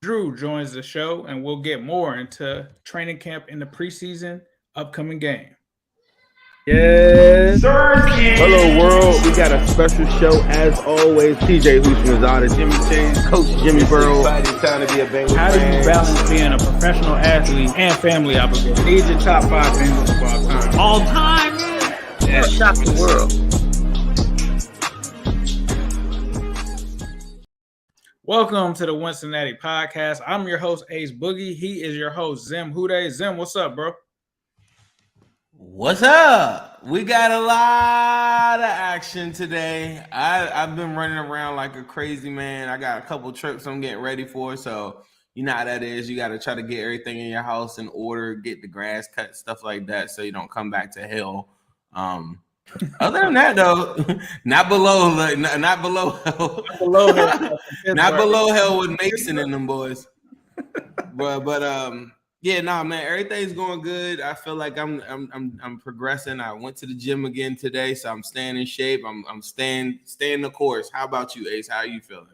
Drew joins the show, and we'll get more into training camp in the preseason upcoming game. Yes. Hello, world. We got a special show as always. TJ Houshmandzada, Jimmy Chase, Coach Jimmy Burrow. Time to be a Bengals How do you fan. balance being a professional athlete and family obligation? Need your top 5 Bengals of all time. All time, man. Yeah. Shock the world. Welcome to the Wincinnati podcast. I'm your host, Ace Boogie. He is your host, Zim Hude. Zim, what's up, bro? What's up? We got a lot of action today. I've been running around like a crazy man. I got a couple trips I'm getting ready for, so you know how that is. You got to try to get everything in your house in order, get the grass cut, stuff like that, so you don't come back to hell. Other than that, though, not below hell, not below hell with Mixon and them boys. But yeah, nah, man, everything's going good. I feel like I'm progressing. I went to the gym again today, so I'm staying in shape. I'm staying the course. How about you, Ace? How are you feeling?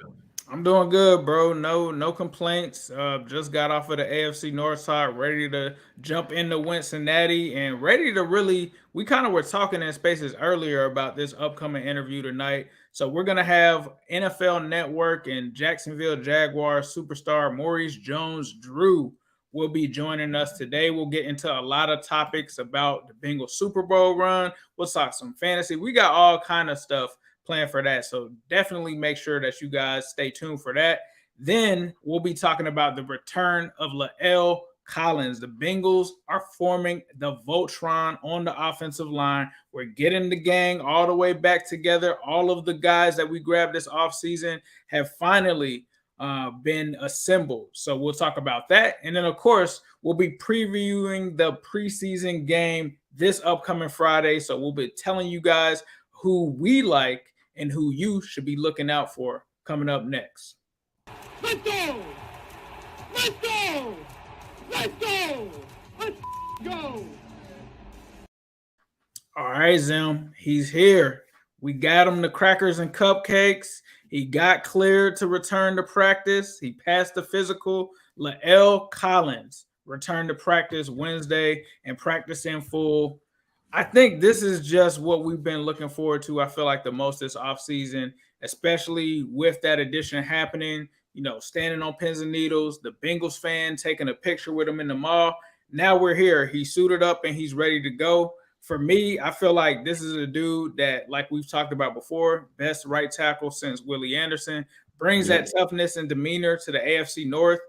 I'm doing good, bro. No complaints. Just got off of the AFC North side, ready to jump into Cincinnati and ready to really. We kind of were talking in spaces earlier about this upcoming interview tonight. So we're gonna have NFL Network and Jacksonville Jaguars superstar Maurice Jones-Drew will be joining us today. We'll get into a lot of topics about the Bengals Super Bowl run. We'll talk some fantasy. We got all kind of stuff planned for that. So definitely make sure that you guys stay tuned for that. Then we'll be talking about the return of La'el Collins. The Bengals are forming the Voltron on the offensive line. We're getting the gang all the way back together. All of the guys that we grabbed this offseason have finally been assembled. So we'll talk about that. And then, of course, we'll be previewing the preseason game this upcoming Friday. So we'll be telling you guys who we like and who you should be looking out for coming up next. Let's go! Let's go! Let's go! Let's go! All right, Zim, he's here. We got him the crackers and cupcakes. He got cleared to return to practice. He passed the physical. La'el Collins returned to practice Wednesday and practiced in full. I think this is just what we've been looking forward to. I feel like the most this offseason, especially with that addition happening, you know, standing on pins and needles, the Bengals fan taking a picture with him in the mall. Now we're here. He's suited up and he's ready to go. For me, I feel like this is a dude that, like we've talked about before, best right tackle since Willie Anderson, brings that toughness and demeanor to the AFC North,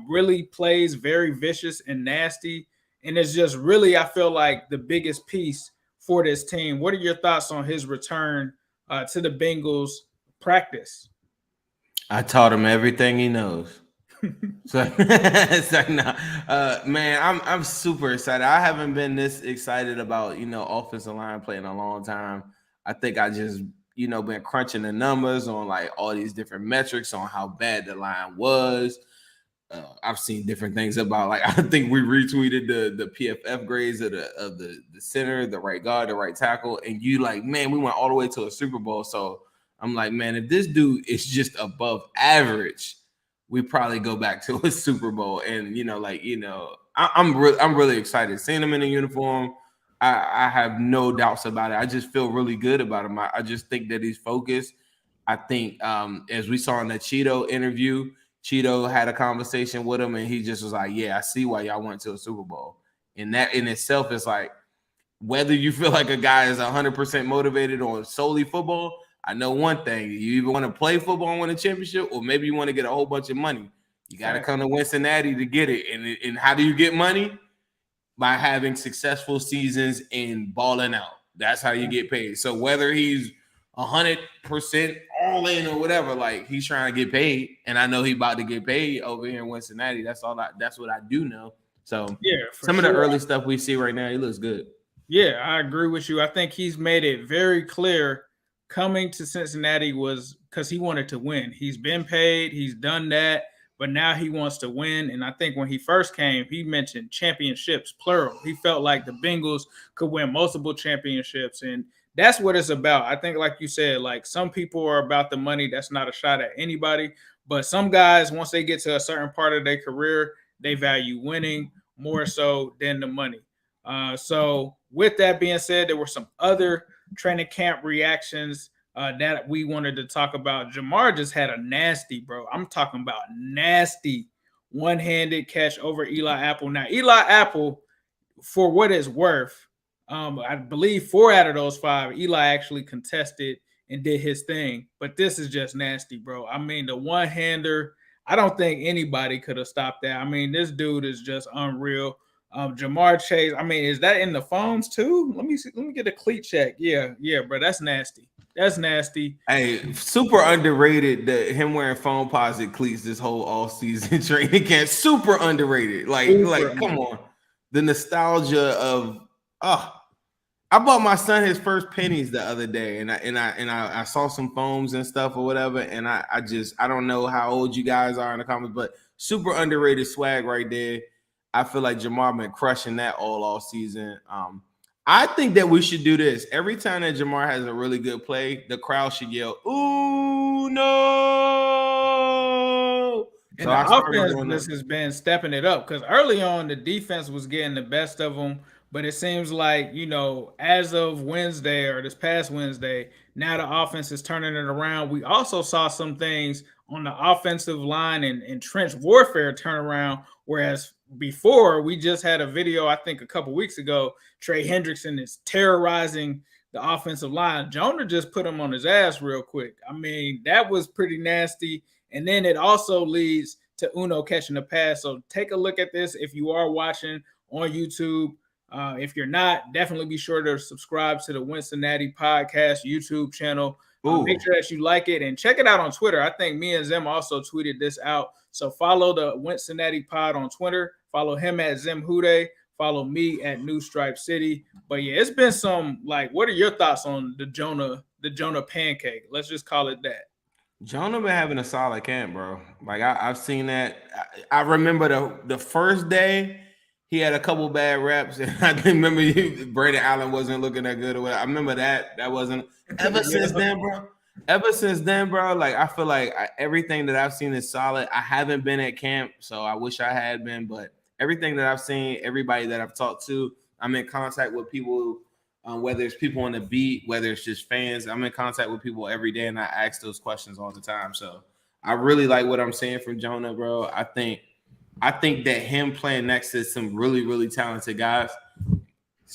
really plays very vicious and nasty. And it's just really, I feel like, the biggest piece for this team. What are your thoughts on his return to the Bengals practice? I taught him everything he knows. Man, I'm super excited. I haven't been this excited about, offensive line play in a long time. I think I just, been crunching the numbers on like all these different metrics on how bad the line was. I've seen different things about, like, I think we retweeted the PFF grades of the center, the right guard, the right tackle, and you like, man, we went all the way to a Super Bowl. So I'm like, man, if this dude is just above average, we probably go back to a Super Bowl. And I'm really excited seeing him in a uniform. I have no doubts about it. I just feel really good about him. I just think that he's focused. I think as we saw in the Cheeto interview, Cheeto had a conversation with him, and he just was like, yeah, I see why y'all went to a Super Bowl. And that in itself is like, whether you feel like a guy is 100% motivated on solely football, I know one thing. You either want to play football and win a championship, or maybe you want to get a whole bunch of money. You got to come to Cincinnati to get it. And how do you get money? By having successful seasons and balling out. That's how you get paid. So whether he's 100% all in or whatever, like, he's trying to get paid, and I know he's about to get paid over here in Cincinnati. That's what I do know. So yeah, some of the early stuff we see right now, he looks good. Yeah, I agree with you. I think he's made it very clear coming to Cincinnati was because he wanted to win. He's been paid, he's done that, but now he wants to win. And I think when he first came, he mentioned championships, plural. He felt like the Bengals could win multiple championships, and that's what it's about. I think, like you said, like, some people are about the money. That's not a shot at anybody. But some guys, once they get to a certain part of their career, they value winning more so than the money. So with that being said, there were some other training camp reactions that we wanted to talk about. Jamar just had a nasty, bro. I'm talking about nasty one-handed catch over Eli Apple. Now, Eli Apple, for what it's worth, I believe 4 out of those 5, Eli actually contested and did his thing. But this is just nasty, bro. I mean, the one-hander, I don't think anybody could have stopped that. I mean, this dude is just unreal. Jamar Chase, I mean, is that in the phones too? Let me see. Let me get a cleat check. Yeah, bro. That's nasty. That's nasty. Hey, super underrated that him wearing phone posit cleats this whole all-season training camp. Super underrated. Like, come on. The nostalgia of I bought my son his first pennies the other day, and I saw some foams and stuff or whatever, and I don't know how old you guys are in the comments, but super underrated swag right there. I feel like Jamar been crushing that all season. I think that we should do this. Every time that Jamar has a really good play, the crowd should yell, "Ooh, no!" And so the offense has been stepping it up because early on, the defense was getting the best of them. But it seems like, as of Wednesday or this past Wednesday, now the offense is turning it around. We also saw some things on the offensive line and trench warfare turn around, whereas before we just had a video, I think a couple weeks ago, Trey Hendrickson is terrorizing the offensive line. Jonah just put him on his ass real quick. I mean, that was pretty nasty. And then it also leads to Uno catching the pass. So take a look at this if you are watching on YouTube. If you're not, definitely be sure to subscribe to the Wincinnati Podcast YouTube channel. Make sure that you like it and check it out on Twitter. I think me and Zim also tweeted this out. So follow the Wincinnati Pod on Twitter. Follow him at Zim Hude. Follow me at New Stripe City. But yeah, it's been some, what are your thoughts on the Jonah pancake? Let's just call it that. Jonah been having a solid camp, bro. Like I've seen that. I remember the first day he had a couple bad reps, and I remember Brandon Allen wasn't looking that good or whatever. I remember that wasn't. Ever since then, bro. Like I feel like everything that I've seen is solid. I haven't been at camp, so I wish I had been. But everything that I've seen, everybody that I've talked to, I'm in contact with people. Whether it's people on the beat, whether it's just fans, I'm in contact with people every day, and I ask those questions all the time. So I really like what I'm seeing from Jonah, bro. I think that him playing next to some really, really talented guys,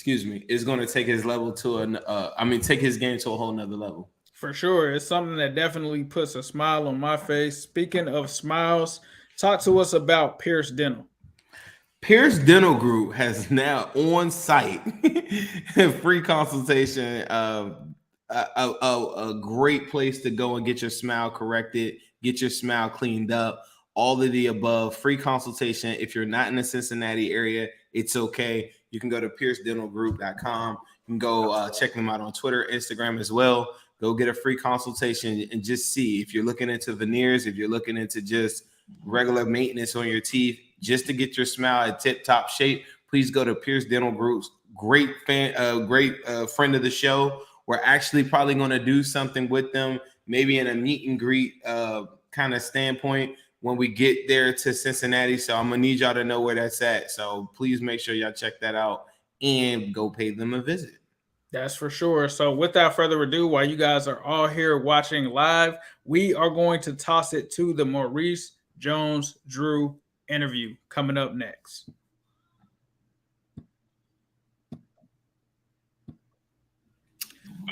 is going to take his level take his game to a whole nother level. For sure. It's something that definitely puts a smile on my face. Speaking of smiles, talk to us about Pierce Dental. Pierce Dental Group has now on site free consultation, a great place to go and get your smile corrected, get your smile cleaned up, all of the above. Free consultation. If you're not in the Cincinnati area, it's okay. You can go to piercedentalgroup.com. You can go check them out on Twitter, Instagram as well. Go get a free consultation and just see if you're looking into veneers, if you're looking into just regular maintenance on your teeth, just to get your smile in tip-top shape. Please go to Pierce Dental Group's great friend of the show. We're actually probably going to do something with them, maybe in a meet and greet kind of standpoint when we get there to Cincinnati. So I'm going to need y'all to know where that's at. So please make sure y'all check that out and go pay them a visit. That's for sure. So without further ado, while you guys are all here watching live, we are going to toss it to the Maurice Jones-Drew interview coming up next.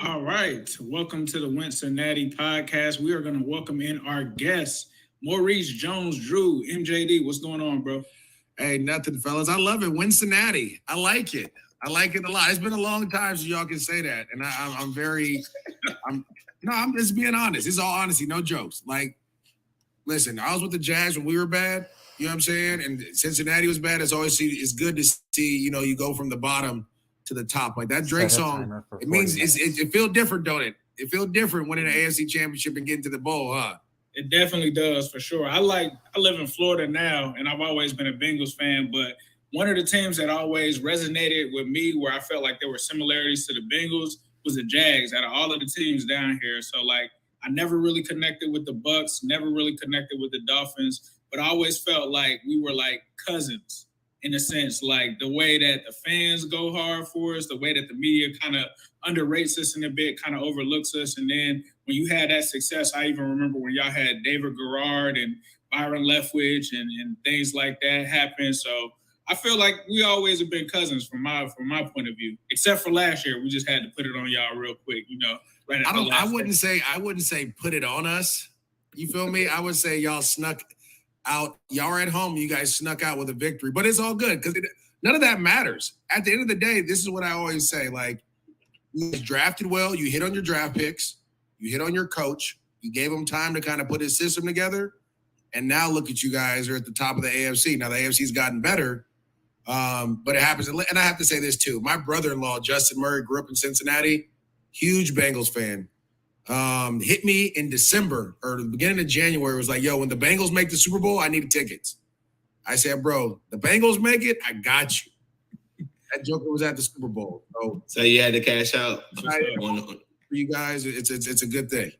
All right. Welcome to the Wincinnati Podcast. We are going to welcome in our guest, Maurice Jones-Drew. MJD, what's going on, bro? Hey, nothing, fellas. I love it. Wincinnati. I like it. I like it a lot. It's been a long time so y'all can say that. And I'm just being honest. It's all honesty, no jokes. Like, listen, I was with the Jags when we were bad. You know what I'm saying? And Cincinnati was bad. It's good to see, you go from the bottom to the top. Like that Drake song, it means it feels different, don't it? It feels different winning an AFC championship and getting to the bowl, huh? It definitely does, for sure. I live in Florida now, and I've always been a Bengals fan, but one of the teams that always resonated with me where I felt like there were similarities to the Bengals was the Jags out of all of the teams down here. So, I never really connected with the Bucks, never really connected with the Dolphins, but I always felt like we were like cousins in a sense, like the way that the fans go hard for us, the way that the media kind of underrates us in a bit, kind of overlooks us. And then when you had that success, I even remember when y'all had David Garrard and Byron Leftwich and things like that happen. So I feel like we always have been cousins from my point of view, except for last year. We just had to put it on y'all real quick, right after I wouldn't say put it on us. You feel me? I would say y'all snuck out. Y'all are at home. You guys snuck out with a victory, but it's all good because none of that matters. At the end of the day, this is what I always say. Like, you drafted well. You hit on your draft picks. You hit on your coach. You gave him time to kind of put his system together. And now look at you guys are at the top of the AFC. Now the AFC's gotten better, but it happens. And I have to say this too. My brother-in-law, Justin Murray, grew up in Cincinnati. Huge Bengals fan. Hit me in December or the beginning of January. Was like, yo, when the Bengals make the Super Bowl, I need tickets. I said, bro, the Bengals make it, I got you. That joker was at the Super Bowl. So you had to cash out. For you guys, it's a good thing.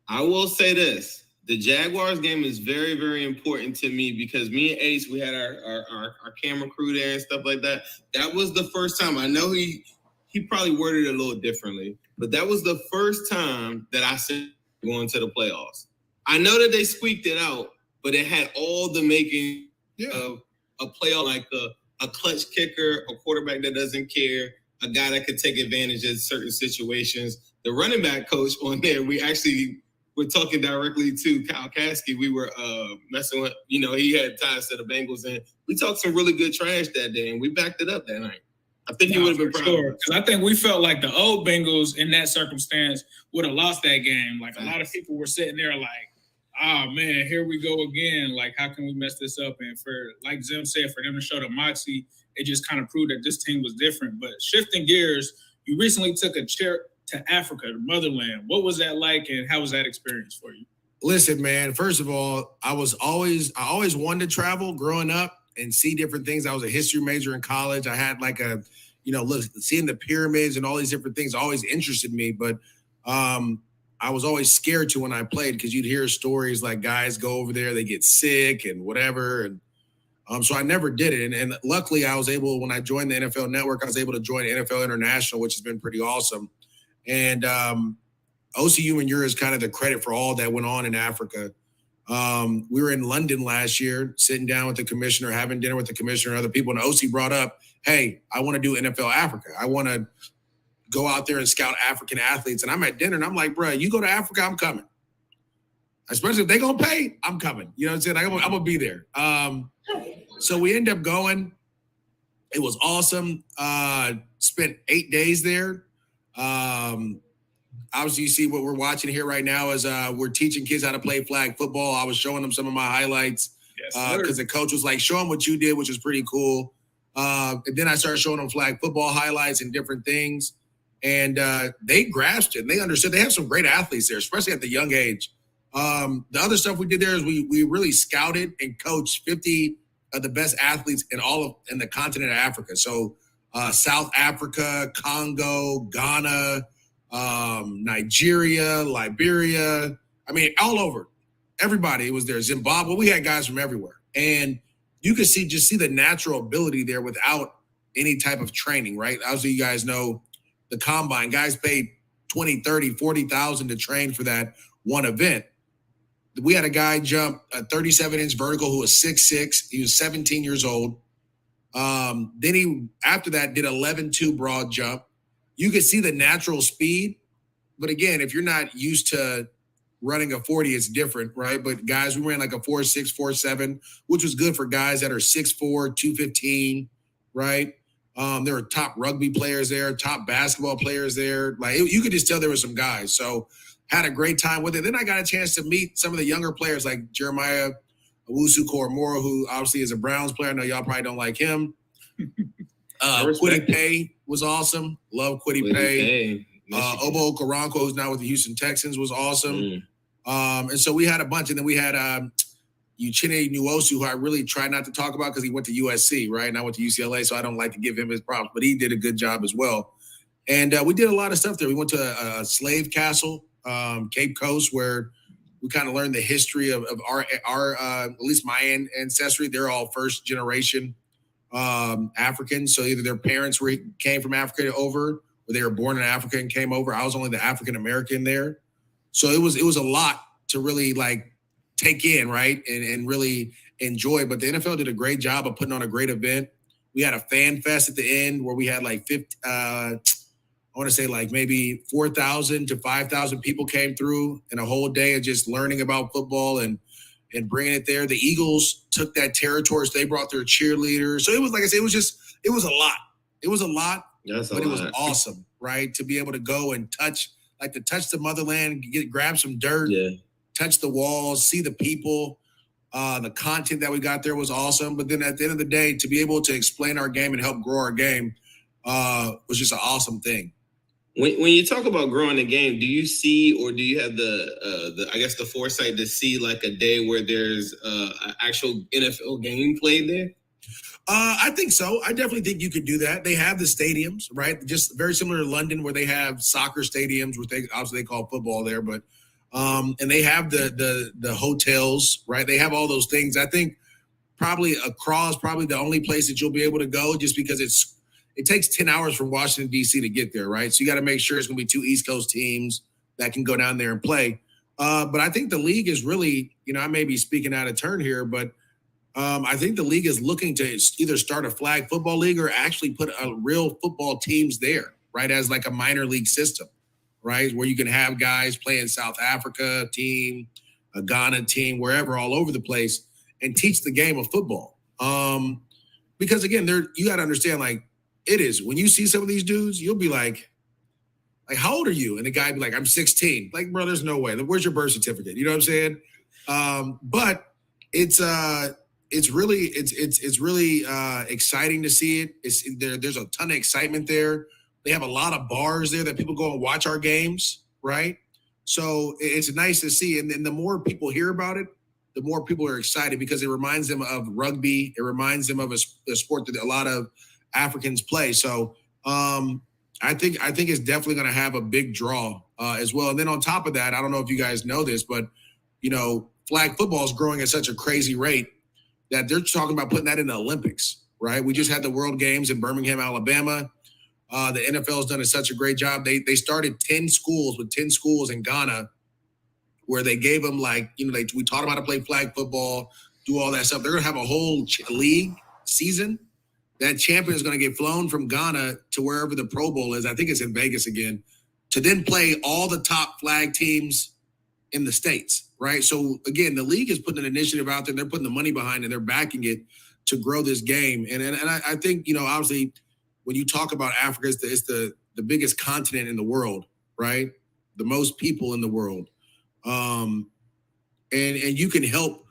I will say this. The Jaguars game is very, very important to me because me and Ace, we had our camera crew there and stuff like that. That was the first time. I know he probably worded it a little differently, but that was the first time that I said going to the playoffs. I know that they squeaked it out, but it had all the making of a playoff, like a clutch kicker, a quarterback that doesn't care, a guy that could take advantage of certain situations. The running back coach on there, we're talking directly to Kyle Kasky. We were messing with, he had ties to the Bengals, and we talked some really good trash that day, and we backed it up that night. I think you would have been proud. Sure, because I think we felt like the old Bengals in that circumstance would have lost that game. Like a lot of people were sitting there like, oh man, here we go again. Like, how can we mess this up? And for, like Zim said, for them to show the moxie, it just kind of proved that this team was different. But shifting gears, you recently took a trip to Africa, the motherland. What was that like, and how was that experience for you? Listen, man, first of all, I always wanted to travel growing up and see different things. I was a history major in college. I had like seeing the pyramids and all these different things always interested me. But I was always scared to when I played because you'd hear stories like guys go over there, they get sick and whatever. And so I never did it. And luckily I was able, when I joined the NFL Network, I was able to join NFL International, which has been pretty awesome. And OCU and is kind of the credit for all that went on in Africa. We were in London last year, sitting down with the commissioner, having dinner with the commissioner and other people. And OC brought up, hey, I want to do NFL Africa. I want to go out there and scout African athletes. And I'm at dinner and I'm like, bro, you go to Africa, I'm coming. Especially if they're going to pay, I'm coming. You know what I'm saying? I'm going to be there. So we end up going. It was awesome. Spent 8 days there. Obviously, you see what we're watching here right now is we're teaching kids how to play flag football. I was showing them some of my highlights because the coach was like, show them what you did, which is pretty cool. And then I started showing them flag football highlights and different things. And they grasped it. And they understood. They have some great athletes there, especially at the young age. The other stuff we did there is we really scouted and coached 50 of the best athletes in the continent of Africa. So South Africa, Congo, Ghana, Nigeria, Liberia. I mean, all over. Everybody was there. Zimbabwe. We had guys from everywhere. And you could see the natural ability there without any type of training, right? Obviously, you guys know the combine. Guys paid $20,000, $30,000, $40,000 to train for that one event. We had a guy jump a 37-inch vertical who was 6'6". He was 17 years old. Then he, after that, did 11.2 broad jump. You could see the natural speed. But again, if you're not used to running a 40, it's different, right? But guys, we ran like a 4.6, 4.7, which was good for guys that are 6'4", 215, right? There were top rugby players there, top basketball players there. Like you could just tell there were some guys. So had a great time with it. Then I got a chance to meet some of the younger players like Jeremiah Owusu-Koramoah, who obviously is a Browns player. I know y'all probably don't like him. Kwity Paye was awesome. Love Kwity Paye. Obo Okoronkwo, who's now with the Houston Texans, was awesome. And so we had a bunch. And then we had Uchenna Nwosu, who I really try not to talk about because he went to USC, right? And I went to UCLA, so I don't like to give him his props. But he did a good job as well. And we did a lot of stuff there. We went to a slave castle Cape Coast, where we kind of learned the history of our at least my ancestry. They're all first generation Africans. So either their parents came from Africa over, or they were born in Africa and came over. I was only the African American there. So it was a lot to really like take in, right? And really enjoy. But the NFL did a great job of putting on a great event. We had a fan fest at the end where we had like I want to say like maybe 4,000 to 5,000 people came through in a whole day of just learning about football and bringing it there. The Eagles took that territory, so they brought their cheerleaders. So it was, like I said, it was a lot. It was a lot, but it was awesome, right? To be able to go and touch the motherland, grab some dirt, touch the walls, see the people. The content that we got there was awesome. But then at the end of the day, to be able to explain our game and help grow our game was just an awesome thing. When you talk about growing the game, do you see, or do you have the foresight to see like a day where there's an actual NFL game played there? I think so. I definitely think you could do that. They have the stadiums, right? Just very similar to London, where they have soccer stadiums, which they call football there, but and they have the hotels, right? They have all those things. I think probably the only place that you'll be able to go, just because it takes 10 hours from Washington, D.C. to get there, right? So you got to make sure it's going to be two East Coast teams that can go down there and play. But I think the league is really, I may be speaking out of turn here, but I think the league is looking to either start a flag football league or actually put real football teams there, right? As like a minor league system, right? Where you can have guys play in South Africa team, a Ghana team, wherever, all over the place, and teach the game of football. Because again, you got to understand, like, it is, when you see some of these dudes, you'll be like, how old are you? And the guy be like, I'm 16. Like, bro, there's no way. Where's your birth certificate? You know what I'm saying? But it's really exciting to see it. There's a ton of excitement there. They have a lot of bars there that people go and watch our games, right? So it's nice to see. And the more people hear about it, the more people are excited, because it reminds them of rugby. It reminds them of a sport that a lot of Africans play. So I think it's definitely going to have a big draw as well. And then on top of that, I don't know if you guys know this, but flag football is growing at such a crazy rate that they're talking about putting that in the Olympics, right? We just had the World Games in Birmingham, Alabama. The NFL has done such a great job. They started 10 schools in Ghana, where they gave them we taught them how to play flag football, do all that stuff. They're going to have a whole league season. That champion is going to get flown from Ghana to wherever the Pro Bowl is. I think it's in Vegas again, to then play all the top flag teams in the States, right? So again, the league is putting an initiative out there. They're putting the money behind it. They're backing it to grow this game. And I think, obviously when you talk about Africa, it's the biggest continent in the world, right? The most people in the world. And you can help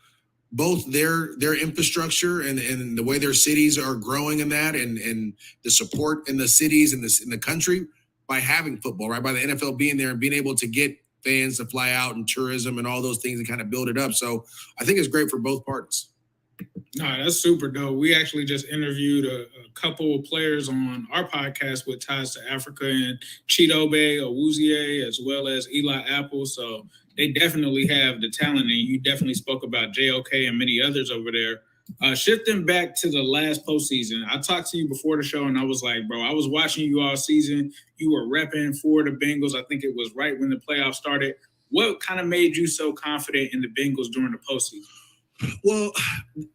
both their infrastructure and the way their cities are growing in that, and the support in the cities and in the country by having football, right? By the NFL being there and being able to get fans to fly out and tourism and all those things and kind of build it up. So I think it's great for both parties. No, that's super dope. We actually just interviewed a couple of players on our podcast with ties to Africa, and Chidobe Awuzie, as well as Eli Apple. So they definitely have the talent, and you definitely spoke about JOK and many others over there. Shifting back to the last postseason, I talked to you before the show, and I was like, bro, I was watching you all season. You were repping for the Bengals. I think it was right when the playoffs started. What kind of made you so confident in the Bengals during the postseason? Well,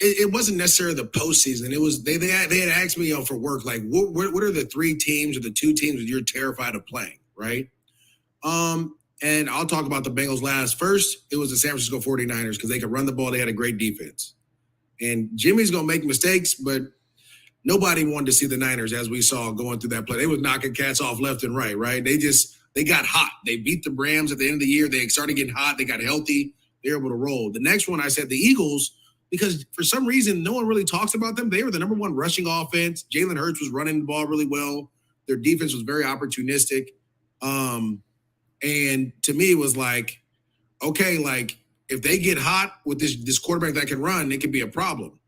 it wasn't necessarily the postseason. It was they had asked me for work, like, what are the three teams or the two teams that you're terrified of playing, right? And I'll talk about the Bengals last. First, it was the San Francisco 49ers, because they could run the ball. They had a great defense. And Jimmy's going to make mistakes, but nobody wanted to see the Niners, as we saw going through that play. They were knocking cats off left and right, right? They got hot. They beat the Rams at the end of the year. They started getting hot. They got healthy. They were able to roll. The next one, I said the Eagles, because for some reason, no one really talks about them. They were the number one rushing offense. Jalen Hurts was running the ball really well. Their defense was very opportunistic. And to me, it was like, okay, like, if they get hot with this quarterback that can run, it could be a problem.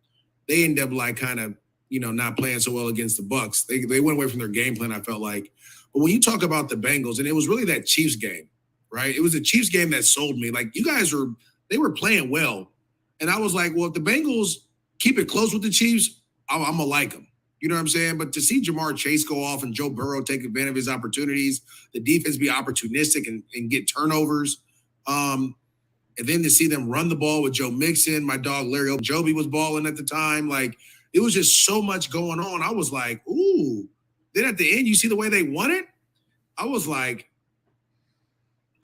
They end up not playing so well against the Bucs. They went away from their game plan, I felt like. But when you talk about the Bengals, and it was really that Chiefs game, right? It was a Chiefs game that sold me. Like, they were playing well. And I was like, well, if the Bengals keep it close with the Chiefs, I'm going to like them. You know what I'm saying? But to see Jamar Chase go off and Joe Burrow take advantage of his opportunities, the defense be opportunistic and get turnovers, and then to see them run the ball with Joe Mixon, my dog Larry Ojobi was balling at the time. Like, it was just so much going on. I was like, ooh. Then at the end, you see the way they won it? I was like,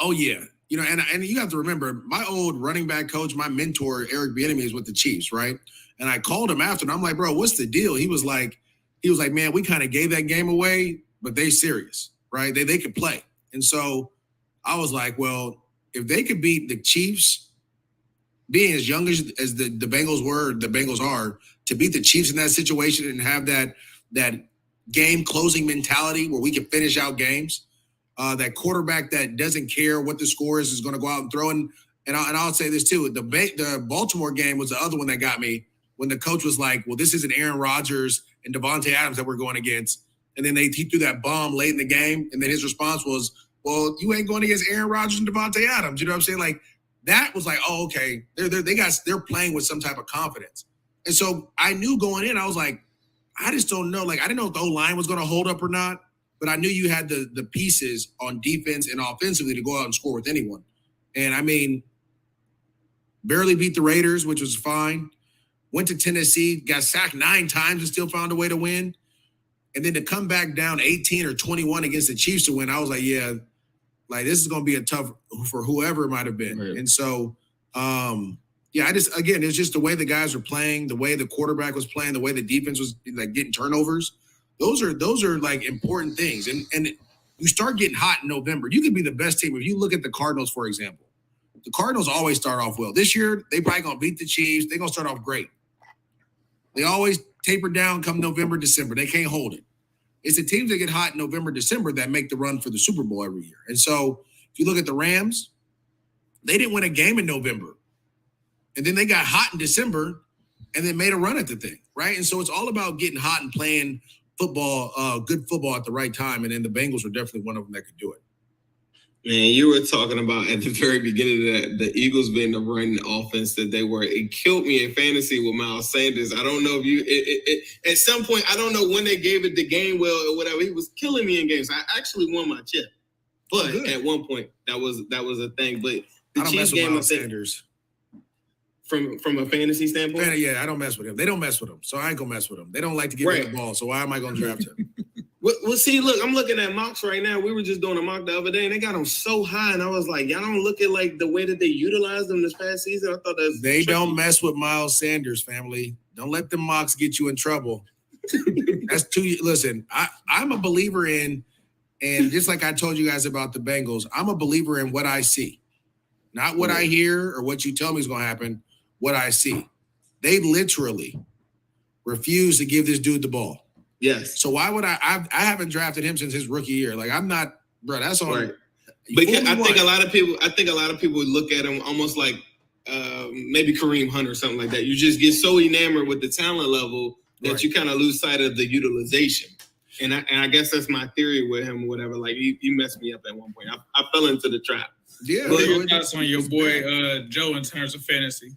oh, yeah. You know, and you have to remember, my old running back coach, my mentor, Eric Bieniemy, is with the Chiefs, right? And I called him after, and I'm like, bro, what's the deal? He was like, man, we kind of gave that game away, but they serious, right? They could play. And so I was like, well, if they could beat the Chiefs, being as young as the Bengals were, the Bengals are, to beat the Chiefs in that situation and have that game closing mentality where we can finish out games, that quarterback that doesn't care what the score is going to go out and throw. And I'll say this too, the Baltimore game was the other one that got me, when the coach was like, well, this isn't Aaron Rodgers and Devontae Adams that we're going against. And then he threw that bomb late in the game. And then his response was, well, you ain't going against Aaron Rodgers and Devontae Adams. You know what I'm saying? Like, that was like, oh, okay. They're playing with some type of confidence. And so I knew going in, I was like, I just don't know. Like, I didn't know if the O-line was going to hold up or not, but I knew you had the pieces on defense and offensively to go out and score with anyone. And I mean, barely beat the Raiders, which was fine. Went to Tennessee, got sacked 9 times and still found a way to win. And then to come back down 18 or 21 against the Chiefs to win, I was like, yeah, like, this is going to be a tough for whoever it might have been. Right. And so, it's just the way the guys were playing, the way the quarterback was playing, the way the defense was like getting turnovers. Those are like important things. And you start getting hot in November. You could be the best team. If you look at the Cardinals, for example, the Cardinals always start off well. This year, they probably going to beat the Chiefs. They're going to start off great. They always taper down come November, December. They can't hold it. It's the teams that get hot in November, December that make the run for the Super Bowl every year. And so if you look at the Rams, they didn't win a game in November. And then they got hot in December and then made a run at the thing, right? And so it's all about getting hot and playing football, good football at the right time. And then the Bengals were definitely one of them that could do it. Man, you were talking about at the very beginning of the Eagles being the run offense that they were. It killed me in fantasy with Miles Sanders. I don't know if you at some point, I don't know when they gave it the game well or whatever. He was killing me in games. I actually won my chip, but at one point that was a thing. But the Chiefs game of Sanders from a fantasy standpoint, I don't mess with him. They don't mess with him, so I ain't gonna mess with him. They don't like to give him the ball, so why am I gonna draft him? Well, see, look, I'm looking at mocks right now. We were just doing a mock the other day, and they got them so high, and I was like, y'all don't look at like the way that they utilized them this past season. I thought that's they tricky. Don't mess with Miles Sanders, family. Don't let the mocks get you in trouble. That's too. Listen, I'm a believer in, and just like I told you guys about the Bengals, I'm a believer in what I see, not what I hear or what you tell me is going to happen. What I see, they literally refuse to give this dude the ball. Yes. So why would I haven't drafted him since his rookie year. Like, I'm not, bro, that's all right. Because I think a lot of people would look at him almost like maybe Kareem Hunt or something like that. You just get so enamored with the talent level that you kind of lose sight of the utilization. And I guess that's my theory with him or whatever. Like, he messed me up at one point. I fell into the trap. Yeah. What are your thoughts on your boy Joe in terms of fantasy?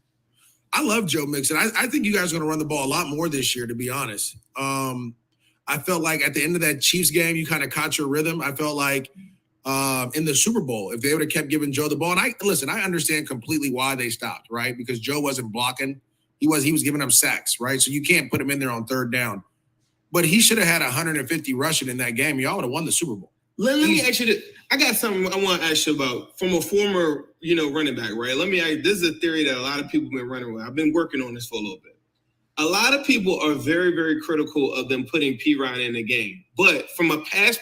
I love Joe Mixon. I think you guys are going to run the ball a lot more this year, to be honest. I felt like at the end of that Chiefs game, you kind of caught your rhythm. I felt like in the Super Bowl, if they would have kept giving Joe the ball, and I understand completely why they stopped, right? Because Joe wasn't blocking. He was giving them sacks, right? So you can't put him in there on third down. But he should have had 150 rushing in that game. Y'all would have won the Super Bowl. Let me ask you this. I got something I want to ask you about from a former, running back, right? Let me ask you, this is a theory that a lot of people have been running with. I've been working on this for a little bit. A lot of people are very, very critical of them putting P-Ryan in the game. But from a pass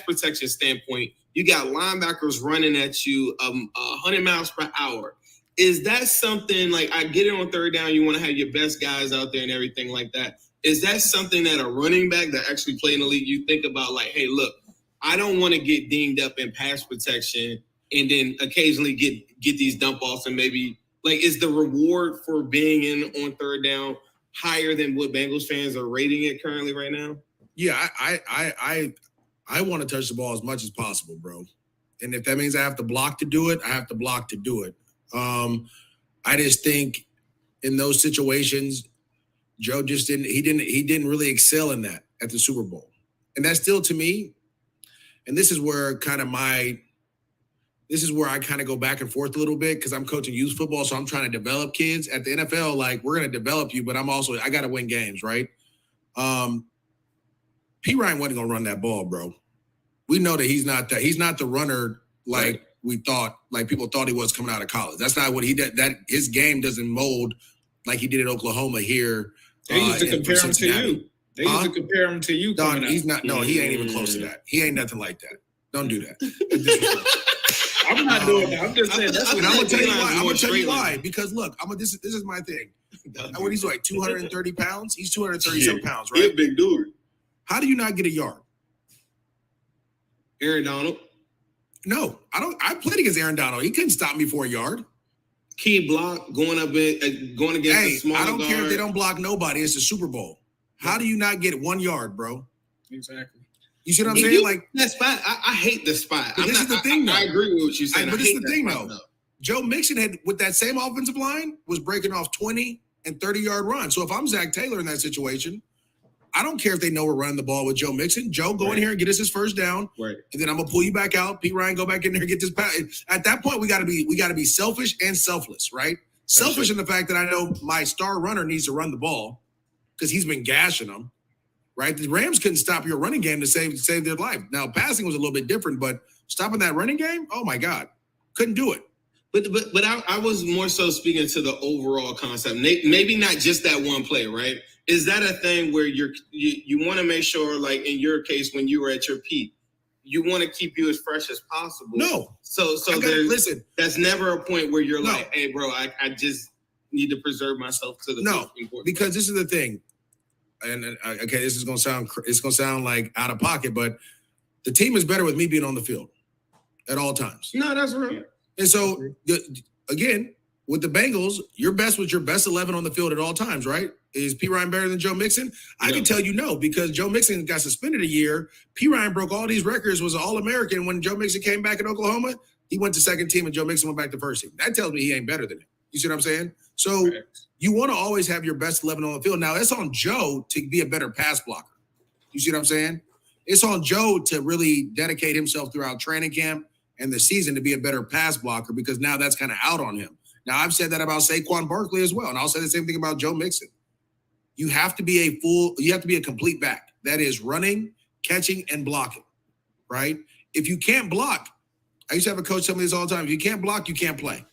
protection standpoint, you got linebackers running at you 100 miles per hour. Is that something, like, I get it on third down, you want to have your best guys out there and everything like that. Is that something that a running back that actually play in the league, you think about, like, hey, look, I don't want to get dinged up in pass protection and then occasionally get these dump offs and maybe – like, is the reward for being in on third down higher than what Bengals fans are rating it currently right now? Yeah, I want to touch the ball as much as possible, bro. And if that means I have to block to do it, I have to block to do it. I just think in those situations, Joe just didn't really excel in that at the Super Bowl. And that's still, to me, and this is where I kind of go back and forth a little bit because I'm coaching youth football, so I'm trying to develop kids. At the NFL, like, we're going to develop you, but I got to win games, right? P. Ryan wasn't going to run that ball, bro. We know that he's not the runner like we thought, like people thought he was coming out of college. That's not what he did. That his game doesn't mold like he did at Oklahoma here. They used to compare him to you. They used to compare him to you. Don, he's not. No, he ain't even close to that. He ain't nothing like that. Don't do that. I'm not doing that. I'm just saying. I'm gonna tell you why. I'm gonna tell you why. Because look, this is my thing. When he's like 230 pounds, he's 230 pounds, right? He's a big dude. How do you not get a yard? Aaron Donald. No, I don't. I played against Aaron Donald. He couldn't stop me for a yard. Key block going against the small I don't care if guard. they don't block nobody. It's the Super Bowl. How do you not get 1 yard, bro? Exactly. You see what I'm saying? Like that spot, I hate the spot. This is the thing, though. I agree with what you said. But this is the thing, though. Joe Mixon had, with that same offensive line, was breaking off 20 and 30-yard runs. So if I'm Zach Taylor in that situation, I don't care if they know we're running the ball with Joe Mixon. Joe, go in here and get us his first down, right? And then I'm gonna pull you back out. Pete Ryan, go back in there and get this pass. At that point, we gotta be selfish and selfless, right? Selfish in the fact that I know my star runner needs to run the ball because he's been gashing them, right? The Rams couldn't stop your running game to save their life. Now, passing was a little bit different, but stopping that running game, oh my God, couldn't do it. But I was more so speaking to the overall concept. Maybe not just that one play, right? Is that a thing where you want to make sure, like in your case, when you were at your peak, you want to keep you as fresh as possible? No. So listen. That's never a point where you're like, hey, bro, I just need to preserve myself to the no, because this is the thing. And okay, this is gonna sound like out of pocket, but the team is better with me being on the field at all times. No, that's right. And so again, with the Bengals, your best was your best 11 on the field at all times, right? Is P. Ryan better than Joe Mixon? I can tell you no, because Joe Mixon got suspended a year. P. Ryan broke all these records, was an All-American. When Joe Mixon came back in Oklahoma, he went to second team and Joe Mixon went back to first team. That tells me he ain't better than him. You see what I'm saying? So you want to always have your best 11 on the field. Now, it's on Joe to be a better pass blocker. You see what I'm saying? It's on Joe to really dedicate himself throughout training camp and the season to be a better pass blocker, because now that's kind of out on him. Now, I've said that about Saquon Barkley as well, and I'll say the same thing about Joe Mixon. You have to be a complete back. That is running, catching, and blocking, right? If you can't block, I used to have a coach tell me this all the time, if you can't block, you can't play.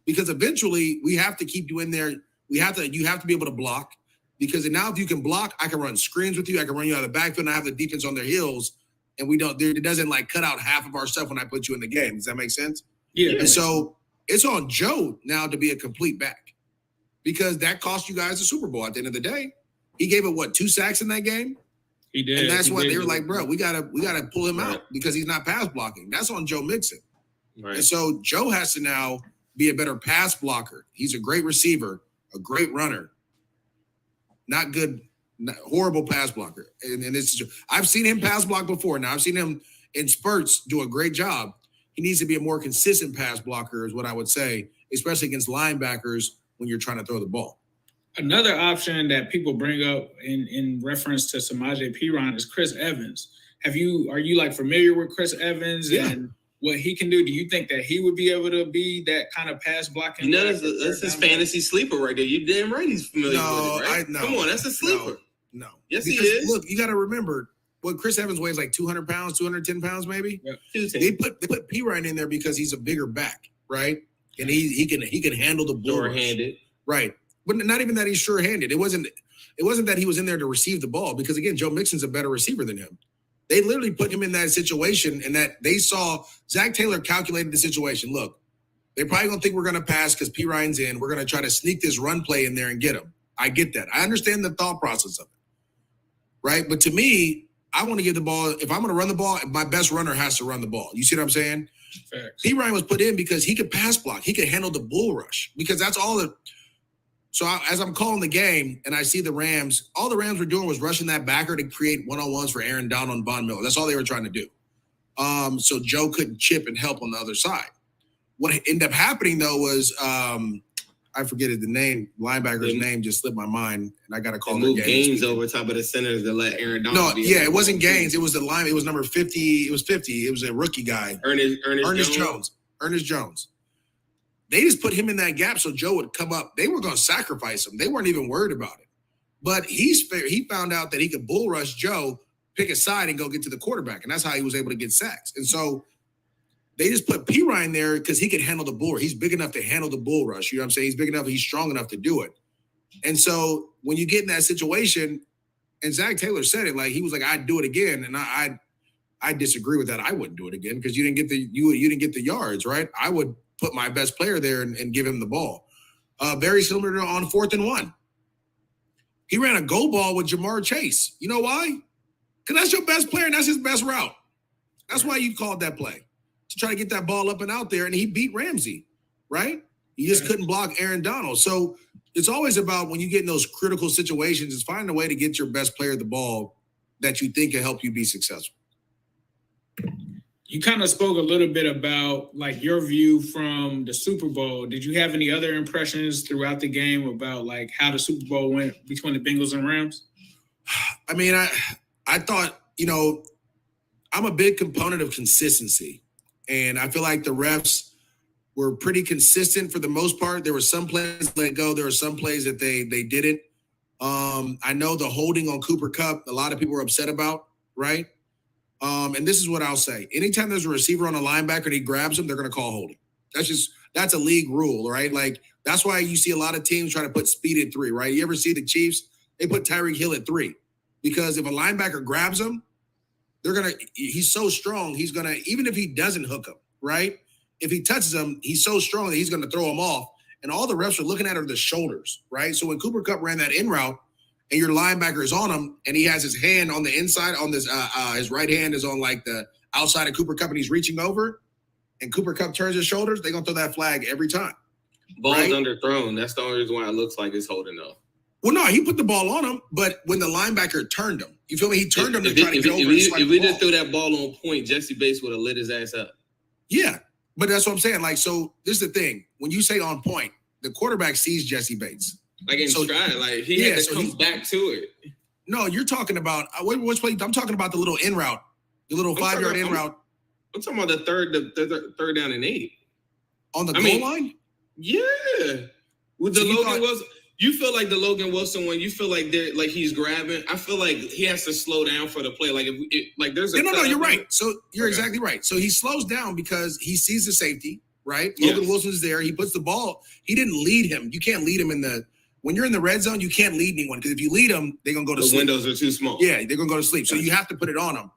Because eventually we have to keep you in there. You have to be able to block, because now if you can block, I can run screens with you. I can run you out of the backfield and I have the defense on their heels, and it doesn't like cut out half of our stuff when I put you in the game. Does that make sense? Yeah. And so it's on Joe now to be a complete back, because that cost you guys the Super Bowl at the end of the day. He gave it 2 sacks in that game? He did. And that's why they were like, bro, we gotta pull him out because he's not pass blocking. That's on Joe Mixon. Right. And so Joe has to now be a better pass blocker. He's a great receiver, a great runner, horrible pass blocker. And I've seen him pass block before. Now I've seen him in spurts do a great job. He needs to be a more consistent pass blocker is what I would say, especially against linebackers when you're trying to throw the ball. Another option that people bring up in reference to Samaje Perine is Chris Evans. Are you like familiar with Chris Evans and what he can do? Do you think that he would be able to be that kind of pass blocking? You know, that's his fantasy sleeper right there. You damn right he's familiar with it, right? Come on, that's a sleeper. No. Yes, because, he is. Look, you got to remember, Chris Evans weighs like 200 pounds, 210 pounds maybe. Yeah. They put P. Ryan in there because he's a bigger back, right? And he can handle the ball. Sure-handed. Right. But not even that he's sure-handed. It wasn't that he was in there to receive the ball, because again, Joe Mixon's a better receiver than him. They literally put him in that situation, and that they saw Zach Taylor calculated the situation. Look, they're probably gonna think we're gonna pass because P. Ryan's in. We're gonna try to sneak this run play in there and get him. I get that. I understand the thought process of it. Right. But to me, I want to give the ball. If I'm gonna run the ball, my best runner has to run the ball. You see what I'm saying? Facts. P. Ryan was put in because he could pass block. He could handle the bull rush, because that's all it. So as I'm calling the game and I see the Rams, all the Rams were doing was rushing that backer to create one-on-ones for Aaron Donald and Von Miller. That's all they were trying to do. So Joe couldn't chip and help on the other side. What ended up happening though was I forget the name. Linebacker's name just slipped my mind, and I got to call it Gaines over top of the centers to let Aaron Donald. It wasn't Gaines. It was the line. It was number 50. It was 50. It was a rookie guy. Ernest Jones. They just put him in that gap so Joe would come up. They were going to sacrifice him. They weren't even worried about it. But he found out that he could bull rush Joe, pick a side, and go get to the quarterback, and that's how he was able to get sacks. And so they just put P. Ryan there because he could handle the bull. He's big enough to handle the bull rush. You know what I'm saying? He's big enough. He's strong enough to do it. And so when you get in that situation, and Zach Taylor said it, like he was like, "I'd do it again," and I disagree with that. I wouldn't do it again because you didn't get the yards, right? I would put my best player there and give him the ball. Very similar to on 4th and 1. He ran a go ball with Jamar Chase. You know why? Because that's your best player and that's his best route. That's why you called that play. To try to get that ball up and out there, and he beat Ramsey, right? He just couldn't block Aaron Donald. So it's always about when you get in those critical situations, is finding a way to get your best player the ball that you think can help you be successful. You kind of spoke a little bit about like your view from the Super Bowl. Did you have any other impressions throughout the game about like how the Super Bowl went between the Bengals and Rams? I mean, I thought, I'm a big component of consistency. And I feel like the refs were pretty consistent for the most part. There were some plays let go. There were some plays that they didn't. I know the holding on Cooper Kupp, a lot of people were upset about, right? And this is what I'll say. Anytime there's a receiver on a linebacker and he grabs him, they're going to call holding. That's a league rule, right? Like, that's why you see a lot of teams try to put speed at 3, right? You ever see the Chiefs? They put Tyreek Hill at 3 because if a linebacker grabs him, he's so strong, he's going to, even if he doesn't hook him, right? If he touches him, he's so strong that he's going to throw him off. And all the refs are looking at are the shoulders, right? So when Cooper Kupp ran that in route and your linebacker is on him and he has his hand on the inside on this, his right hand is on like the outside of Cooper Kupp and he's reaching over and Cooper Kupp turns his shoulders, they're going to throw that flag every time. Ball's right? underthrown. That's the only reason why it looks like it's holding up. Well, no, he put the ball on him, but when the linebacker turned him, you feel me? He turned him to try to get over. If we just threw that ball on point, Jesse Bates would have lit his ass up. Yeah, but that's what I'm saying. Like, so this is the thing. When you say on point, the quarterback sees Jesse Bates. Like in stride, like he had to come back to it. No, you're talking about what's play? I'm talking about the little in route, the little 5-yard in route. I'm talking about the third down and 8 on the goal line. Yeah, with the Logan Wilson. You feel like the Logan Wilson one. You feel like he's grabbing. I feel like he has to slow down for the play. Like there's a no. You're right. So you're exactly right. So he slows down because he sees the safety. Right, Logan Wilson's there. He puts the ball. He didn't lead him. You can't lead him when you're in the red zone. You can't lead anyone because if you lead them, they're gonna go to sleep. The windows are too small. Yeah, they're gonna go to sleep. So you have to put it on them.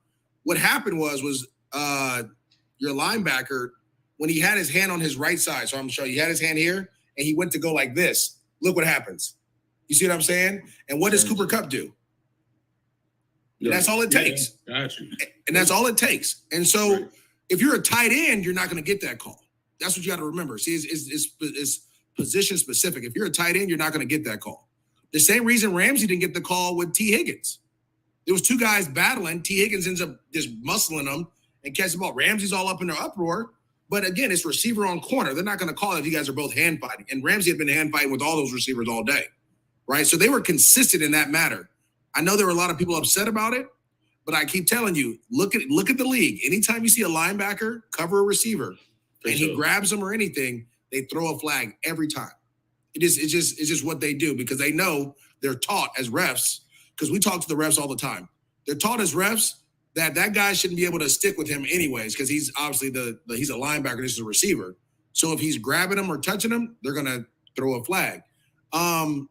What happened was your linebacker when he had his hand on his right side. So I'm gonna show you. He had his hand here and he went to go like this. Look what happens. You see what I'm saying? And what does Cooper Kupp do? Yeah. That's all it takes. Got you. And that's all it takes. And so if you're a tight end, you're not going to get that call. That's what you got to remember. See, it's position specific. If you're a tight end, you're not going to get that call. The same reason Ramsey didn't get the call with T. Higgins. There was 2 guys battling. T. Higgins ends up just muscling them and catches the ball. Ramsey's all up in their uproar. But again, it's receiver on corner. They're not going to call it if you guys are both hand fighting. And Ramsey had been hand fighting with all those receivers all day, right? So they were consistent in that matter. I know there were a lot of people upset about it, but I keep telling you, look at the league. Anytime you see a linebacker cover a receiver and he grabs them or anything, they throw a flag every time. It's just what they do because they know they're taught as refs. Because we talk to the refs all the time. They're taught as refs that guy shouldn't be able to stick with him anyways, because he's obviously he's a linebacker, this is a receiver. So if he's grabbing him or touching him, they're gonna throw a flag. But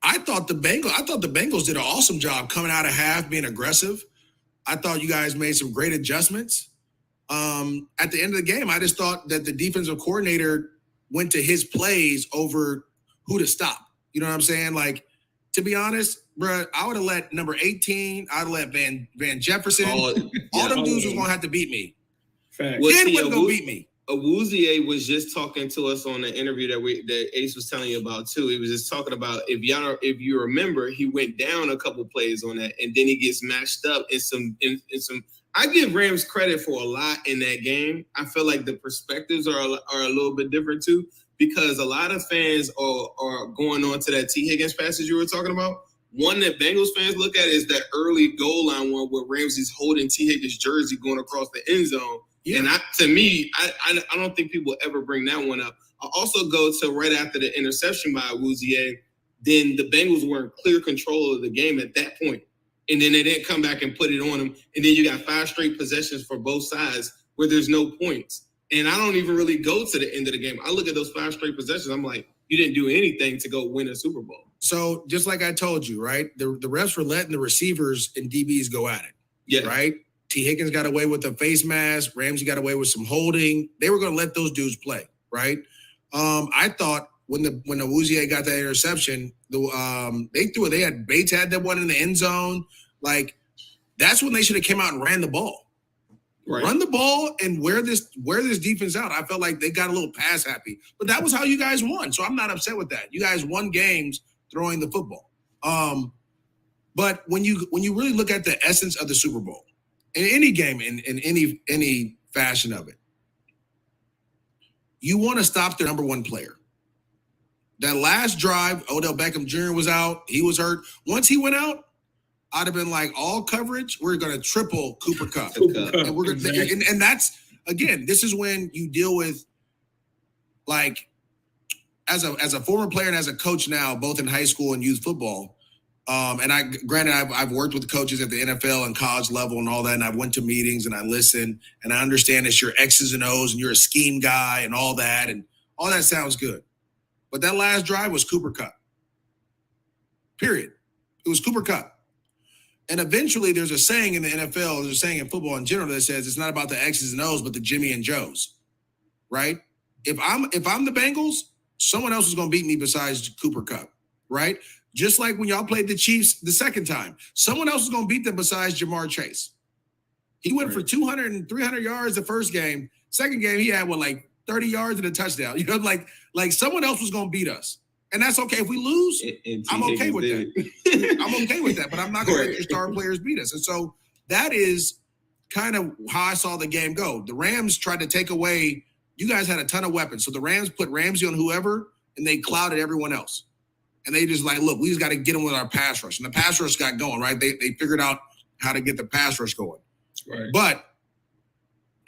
I thought the Bengals did an awesome job coming out of half, being aggressive. I thought you guys made some great adjustments. At the end of the game, I just thought that the defensive coordinator went to his plays over who to stop. You know what I'm saying? Like, to be honest, bro, I would have let number 18, I'd have let Van Jefferson. All them dudes was going to have to beat me. Fact. Ken wasn't going to beat me. Awuzie was just talking to us on the interview that Ace was telling you about too. He was just talking about if you remember, he went down a couple plays on that, and then he gets matched up in some. I give Rams credit for a lot in that game. I feel like the perspectives are a little bit different too, because a lot of fans are going on to that T. Higgins passage you were talking about. One that Bengals fans look at is that early goal line one where Ramsey's holding T. Higgins' jersey going across the end zone. Yeah. And to me, I don't think people ever bring that one up. I also go to right after the interception by Awuzie, then the Bengals were in clear control of the game at that point. And then they didn't come back and put it on them. And then you got 5 straight possessions for both sides where there's no points. And I don't even really go to the end of the game. I look at those 5 straight possessions. I'm like, you didn't do anything to go win a Super Bowl. So just like I told you, right, the refs were letting the receivers and DBs go at it. Yeah. Right? T. Higgins got away with the face mask. Ramsey got away with some holding. They were going to let those dudes play, right? I thought when Awuzie got that interception, they threw it. They had Bates had that one in the end zone. Like, that's when they should have came out and ran the ball. Right. Run the ball and wear this defense out. I felt like they got a little pass happy. But that was how you guys won. So I'm not upset with that. You guys won games throwing the football. But when you really look at the essence of the Super Bowl, in any game, in any fashion of it, you want to stop their number one player. That last drive, Odell Beckham Jr. was out. He was hurt. Once he went out, I'd have been like, all coverage, we're going to triple Cooper Kupp. And we're gonna, and that's, again, this is when you deal with, like, as a former player and as a coach now, both in high school and youth football, and I've worked with coaches at the NFL and college level and all that, and I went to meetings and I listened, and I understand it's your X's and O's and you're a scheme guy and all that sounds good. But that last drive was Cooper Kupp. Period. It was Cooper Kupp. And eventually there's a saying in the NFL, there's a saying in football in general that says it's not about the X's and O's, but the Jimmy and Joes, right? If I'm the Bengals, someone else is going to beat me besides Cooper Kupp, right? Just like when y'all played the Chiefs the second time, someone else is going to beat them besides Jamar Chase. He went for 200 and 300 yards the first game. Second game, he had, 30 yards and a touchdown. You know, like someone else was going to beat us. And that's okay. If we lose, I'm okay with that. I'm okay with that, but I'm not going to let your star players beat us. And so that is kind of how I saw the game go. The Rams tried to take away, you guys had a ton of weapons. So the Rams put Ramsey on whoever, and they clouded everyone else. And they just like, look, we just got to get them with our pass rush. And the pass rush got going, right? They figured out how to get the pass rush going. Right. But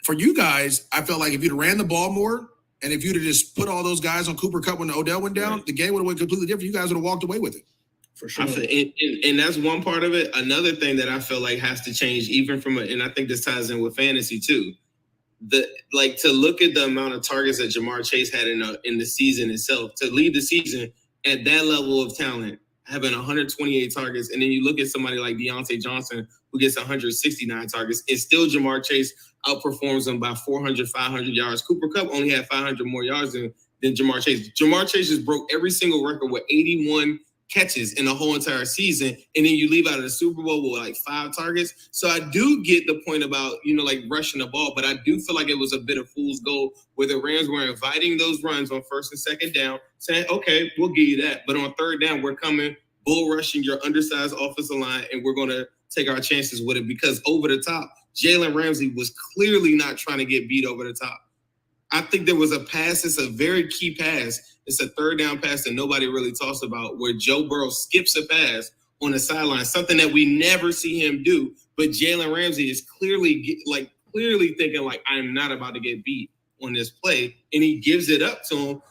for you guys, I felt like if you'd ran the ball more, and if you'd have just put all those guys on Cooper Kupp when Odell went down, the game would have went completely different. You guys would have walked away with it. For sure. And that's one part of it. Another thing that I feel like has to change, even and I think this ties in with fantasy too, to look at the amount of targets that Jamar Chase had in the season itself, to lead the season at that level of talent, having 128 targets, and then you look at somebody like Deontay Johnson who gets 169 targets, and still Jamar Chase outperforms him by 400, 500 yards. Cooper Kupp only had 500 more yards than Jamar Chase. Jamar Chase just broke every single record with 81 catches in the whole entire season, and then you leave out of the Super Bowl with 5 targets. So I do get the point about, rushing the ball, but I do feel like it was a bit of fool's gold where the Rams were inviting those runs on first and second down, saying, okay, we'll give you that. But on third down, we're coming, bull rushing your undersized offensive line, and we're going to take our chances with it, because over the top, Jalen Ramsey was clearly not trying to get beat over the top. I think there was a pass. It's a very key pass. It's a third down pass that nobody really talks about, where Joe Burrow skips a pass on the sideline, something that we never see him do. But Jalen Ramsey is clearly thinking, I'm not about to get beat on this play. And he gives it up to him.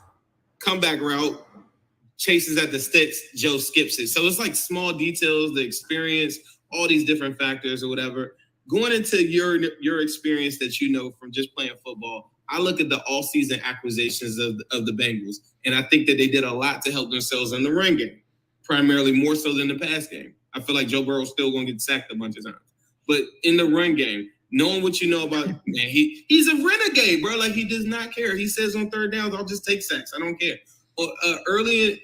Comeback route, chases at the sticks, Joe skips it. So it's small details, the experience, all these different factors or whatever. Going into your experience that from just playing football, I look at the all-season acquisitions of the Bengals, and I think that they did a lot to help themselves in the run game, primarily more so than the pass game. I feel like Joe Burrow's still going to get sacked a bunch of times. But in the run game, knowing what you know about, man, he's a renegade, bro. He does not care. He says on third downs, I'll just take sacks. I don't care. Early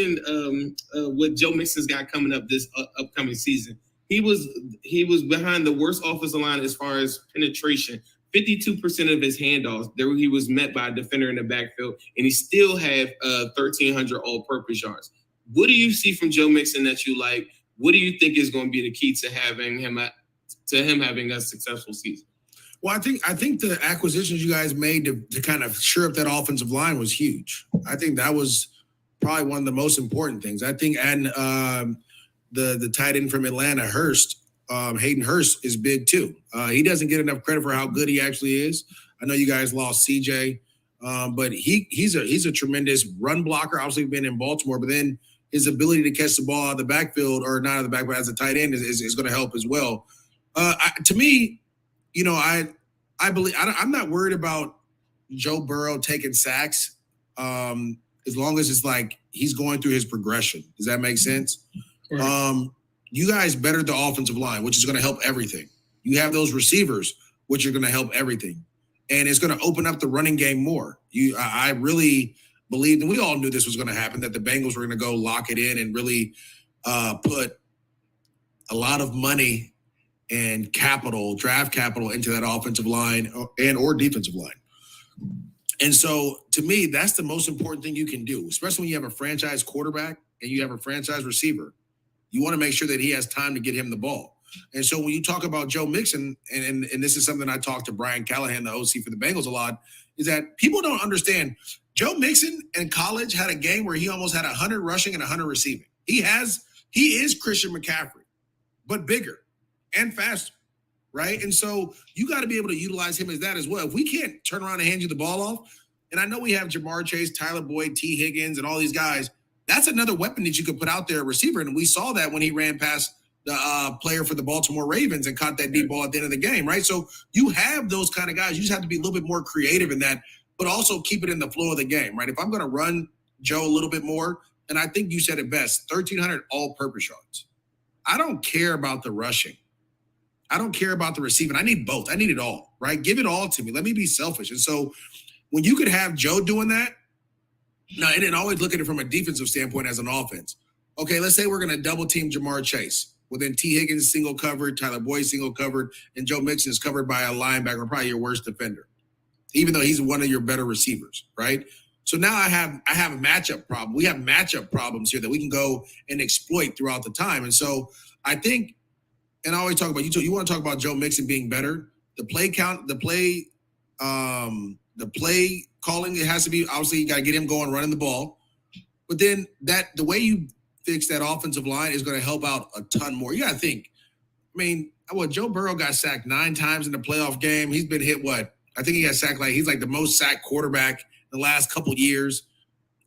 in what Joe Mixon's got coming up this upcoming season, he was behind the worst offensive line as far as penetration 52% of his handoffs, there he was met by a defender in the backfield, and he still had 1,300 all-purpose yards. What do you see from Joe Mixon that you like? What do you think is going to be the key to him having a successful season? Well, I think the acquisitions you guys made to kind of shore up that offensive line was huge. I think that was probably one of the most important things. I think adding the tight end from Atlanta, Hayden Hurst, is big too. He doesn't get enough credit for how good he actually is. I know you guys lost CJ, but he's a tremendous run blocker. Obviously, been in Baltimore, but then his ability to catch the ball out of the backfield, or not out of the backfield as a tight end, is going to help as well. To me, I believe I'm not worried about Joe Burrow taking sacks, as long as it's like he's going through his progression. Does that make sense? Right. You guys bettered the offensive line, which is going to help everything. You have those receivers, which are going to help everything, and it's going to open up the running game more. I really believed, and we all knew this was going to happen, that the Bengals were going to go lock it in and really put a lot of money and draft capital into that offensive line or defensive line. And so, to me, that's the most important thing you can do, especially when you have a franchise quarterback and you have a franchise receiver. You want to make sure that he has time to get him the ball. And so when you talk about Joe Mixon, and this is something I talked to Brian Callahan, the OC for the Bengals, a lot, is that people don't understand. Joe Mixon in college had a game where he almost had 100 rushing and 100 receiving. He is Christian McCaffrey, but bigger and faster, right? And so you got to be able to utilize him as that as well. If we can't turn around and hand you the ball off, and I know we have Jamar Chase, Tyler Boyd, T. Higgins, and all these guys, that's another weapon that you could put out there, a receiver. And we saw that when he ran past the player for the Baltimore Ravens and caught that deep ball at the end of the game, right? So you have those kind of guys. You just have to be a little bit more creative in that, but also keep it in the flow of the game, right? If I'm going to run Joe a little bit more, and I think you said it best, 1,300 all-purpose yards. I don't care about the rushing. I don't care about the receiving. I need both. I need it all, right? Give it all to me. Let me be selfish. And so when you could have Joe doing that, now, and then always look at it from a defensive standpoint as an offense. Okay, let's say we're going to double team Jamar Chase. Well, then T. Higgins single covered, Tyler Boyd single covered, and Joe Mixon is covered by a linebacker, probably your worst defender, even though he's one of your better receivers, right? So now I have a matchup problem. We have matchup problems here that we can go and exploit throughout the time. And so I think, and I always talk about, you want to talk about Joe Mixon being better. The play calling, it has to be, obviously you got to get him going, running the ball. But then the way you fix that offensive line is going to help out a ton more. You got to think, Joe Burrow got sacked 9 times in the playoff game. He's been hit, I think he got sacked, he's like the most sacked quarterback in the last couple years,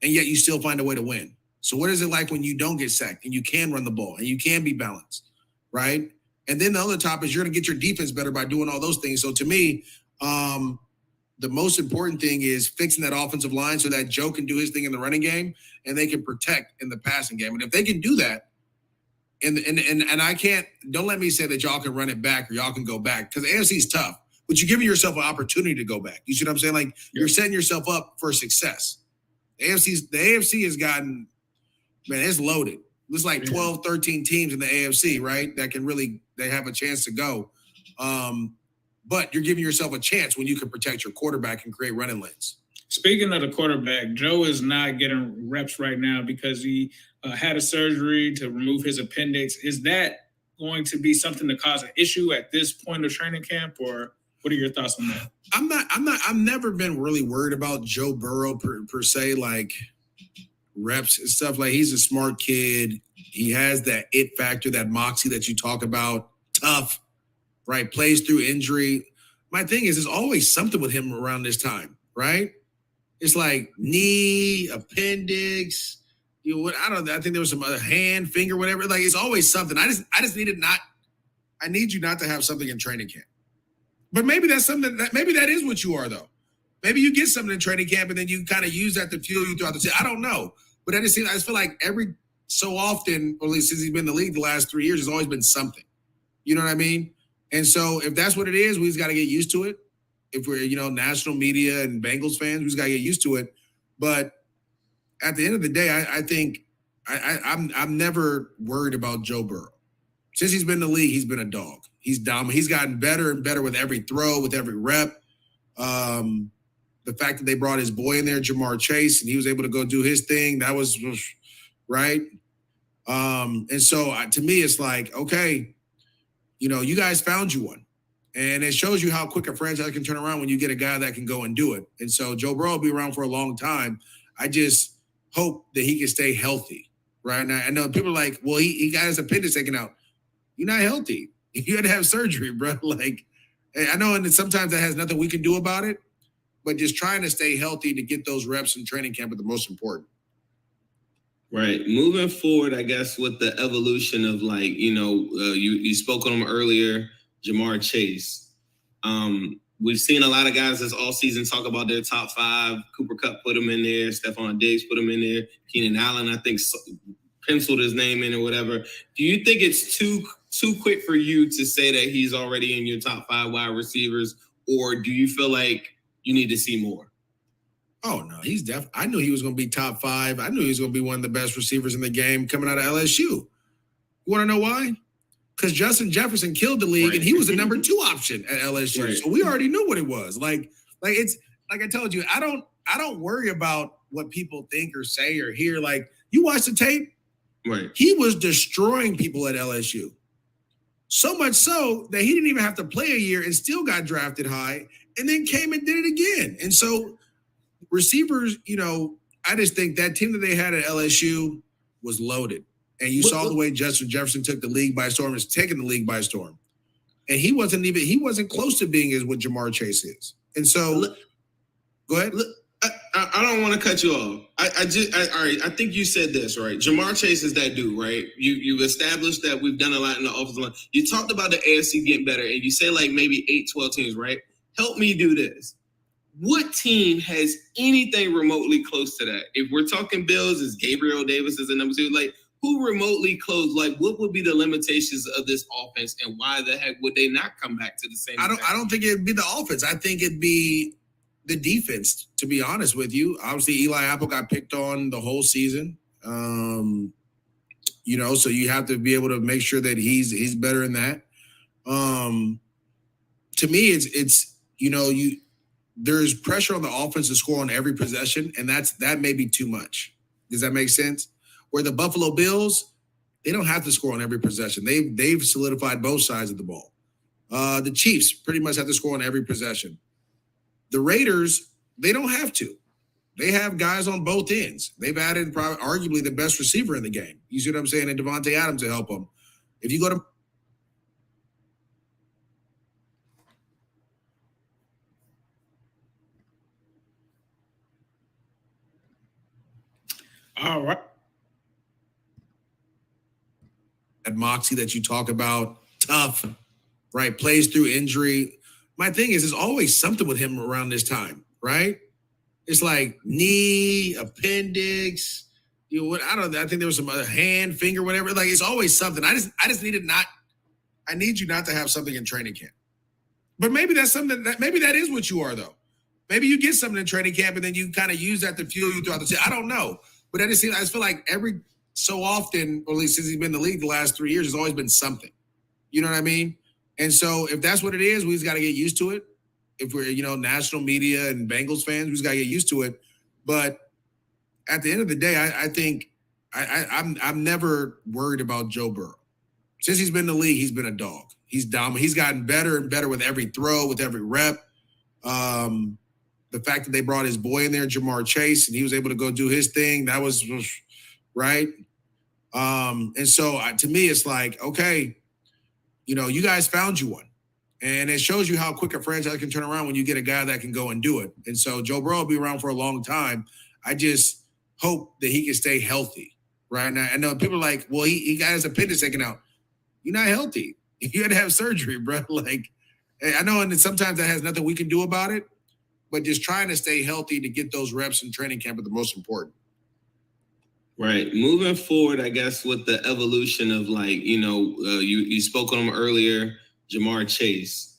and yet you still find a way to win. So what is it like when you don't get sacked and you can run the ball and you can be balanced, right? And then the other top is you're going to get your defense better by doing all those things. So to me, the most important thing is fixing that offensive line so that Joe can do his thing in the running game and they can protect in the passing game. And if they can do that, and I can't, don't let me say that y'all can run it back or y'all can go back, because the AFC is tough, but you're giving yourself an opportunity to go back. You see what I'm saying? Like, you're setting yourself up for success. The AFC has gotten, it's loaded. There's like 12, 13 teams in the AFC, right? That can really, they have a chance to go. But you're giving yourself a chance when you can protect your quarterback and create running lanes. Speaking of the quarterback, Joe is not getting reps right now because he had a surgery to remove his appendix. Is that going to be something to cause an issue at this point of training camp, or what are your thoughts on that? I've never been really worried about Joe Burrow per se, like reps and stuff. Like, he's a smart kid. He has that it factor, that moxie that you talk about, tough, right? Plays through injury. My thing is, there's always something with him around this time, right? It's like knee, appendix, I don't know. I think there was some other hand, finger, whatever. Like, it's always something. I just need you not to have something in training camp. But maybe that's something maybe that is what you are, though. Maybe you get something in training camp and then you kind of use that to fuel you throughout the season. I don't know. But I just feel like every so often, or at least since he's been in the league the last 3 years, there's always been something. You know what I mean? And so if that's what it is, we just got to get used to it. If we're, national media and Bengals fans, we just got to get used to it. But at the end of the day, I think I'm never worried about Joe Burrow. Since he's been in the league, he's been a dog. He's dominant. He's gotten better and better with every throw, with every rep. The fact that they brought his boy in there, Jamar Chase, and he was able to go do his thing, that was right. And so to me, it's like, okay, you guys found you one. And it shows you how quick a franchise can turn around when you get a guy that can go and do it. And so Joe Burrow will be around for a long time. I just hope that he can stay healthy. Right now, I know people are like, well, he got his appendix taken out. You're not healthy. You had to have surgery, bro. Like, I know, and sometimes that has nothing we can do about it, but just trying to stay healthy to get those reps in training camp are the most important. Right. Moving forward, I guess, with the evolution of you spoke on him earlier, Jamar Chase. We've seen a lot of guys this all season talk about their top 5. Cooper Kupp put him in there. Stephon Diggs put him in there. Keenan Allen, I think, penciled his name in or whatever. Do you think it's too quick for you to say that he's already in your top 5 wide receivers, or do you feel like you need to see more? Oh, no, he's definitely. I knew he was going to be top 5. I knew he was going to be one of the best receivers in the game coming out of LSU. You want to know why? Because Justin Jefferson killed the league, right, and he was the number 2 option at LSU. Right. So we already knew what it was. Like it's like I told you, I don't worry about what people think or say or hear. Like, you watch the tape, right? He was destroying people at LSU. So much so that he didn't even have to play a year and still got drafted high and then came and did it again. And so receivers, I just think that team that they had at LSU was loaded. And you saw the way Justin Jefferson took the league by storm, is taking the league by storm. And he wasn't close to being as what Jamar Chase is. And so, go ahead. I don't want to cut you off. All right. I think you said this, right? Jamar Chase is that dude, right? You've established that we've done a lot in the offensive line. You talked about the AFC getting better, and you say like maybe 8, 12 teams, right? Help me do this. What team has anything remotely close to that? If we're talking Bills, is Gabriel Davis is the number 2? Like, who remotely close? Like, what would be the limitations of this offense, and why the heck would they not come back to the same? I don't think it'd be the offense. I think it'd be the defense, to be honest with you. Obviously, Eli Apple got picked on the whole season. So you have to be able to make sure that he's better in that. To me, it's there's pressure on the offense to score on every possession, and that may be too much. Does that make sense? Where the Buffalo Bills, they don't have to score on every possession. They've solidified both sides of the ball. The Chiefs pretty much have to score on every possession. The Raiders, they don't have to. They have guys on both ends. They've added probably arguably the best receiver in the game. You see what I'm saying? And Devontae Adams to help them. If you go to all right. That moxie that you talk about, tough, right? Plays through injury. My thing is, there's always something with him around this time, right? It's like knee, appendix, I think there was some other hand, finger, whatever. Like, it's always something. I just need you not to have something in training camp. But maybe that's something maybe that is what you are, though. Maybe you get something in training camp and then you kind of use that to fuel you throughout the season. I don't know. But I just feel like every so often, or at least since he's been in the league the last 3 years, there's always been something. You know what I mean? And so if that's what it is, we just got to get used to it. If we're, national media and Bengals fans, we just got to get used to it. But at the end of the day, I think I'm never worried about Joe Burrow. Since he's been in the league, he's been a dog. He's dominant. He's gotten better and better with every throw, with every rep. The fact that they brought his boy in there, Jamar Chase, and he was able to go do his thing, that was right. And so to me, it's like, okay, you guys found you one. And it shows you how quick a franchise can turn around when you get a guy that can go and do it. And so Joe Burrow will be around for a long time. I just hope that he can stay healthy right now. I know people are like, well, he got his appendix taken out. You're not healthy. You had to have surgery, bro. Like, I know, and sometimes that has nothing we can do about it, but just trying to stay healthy to get those reps in training camp are the most important. Right. Moving forward, I guess, with the evolution of you spoke on him earlier, Jamar Chase.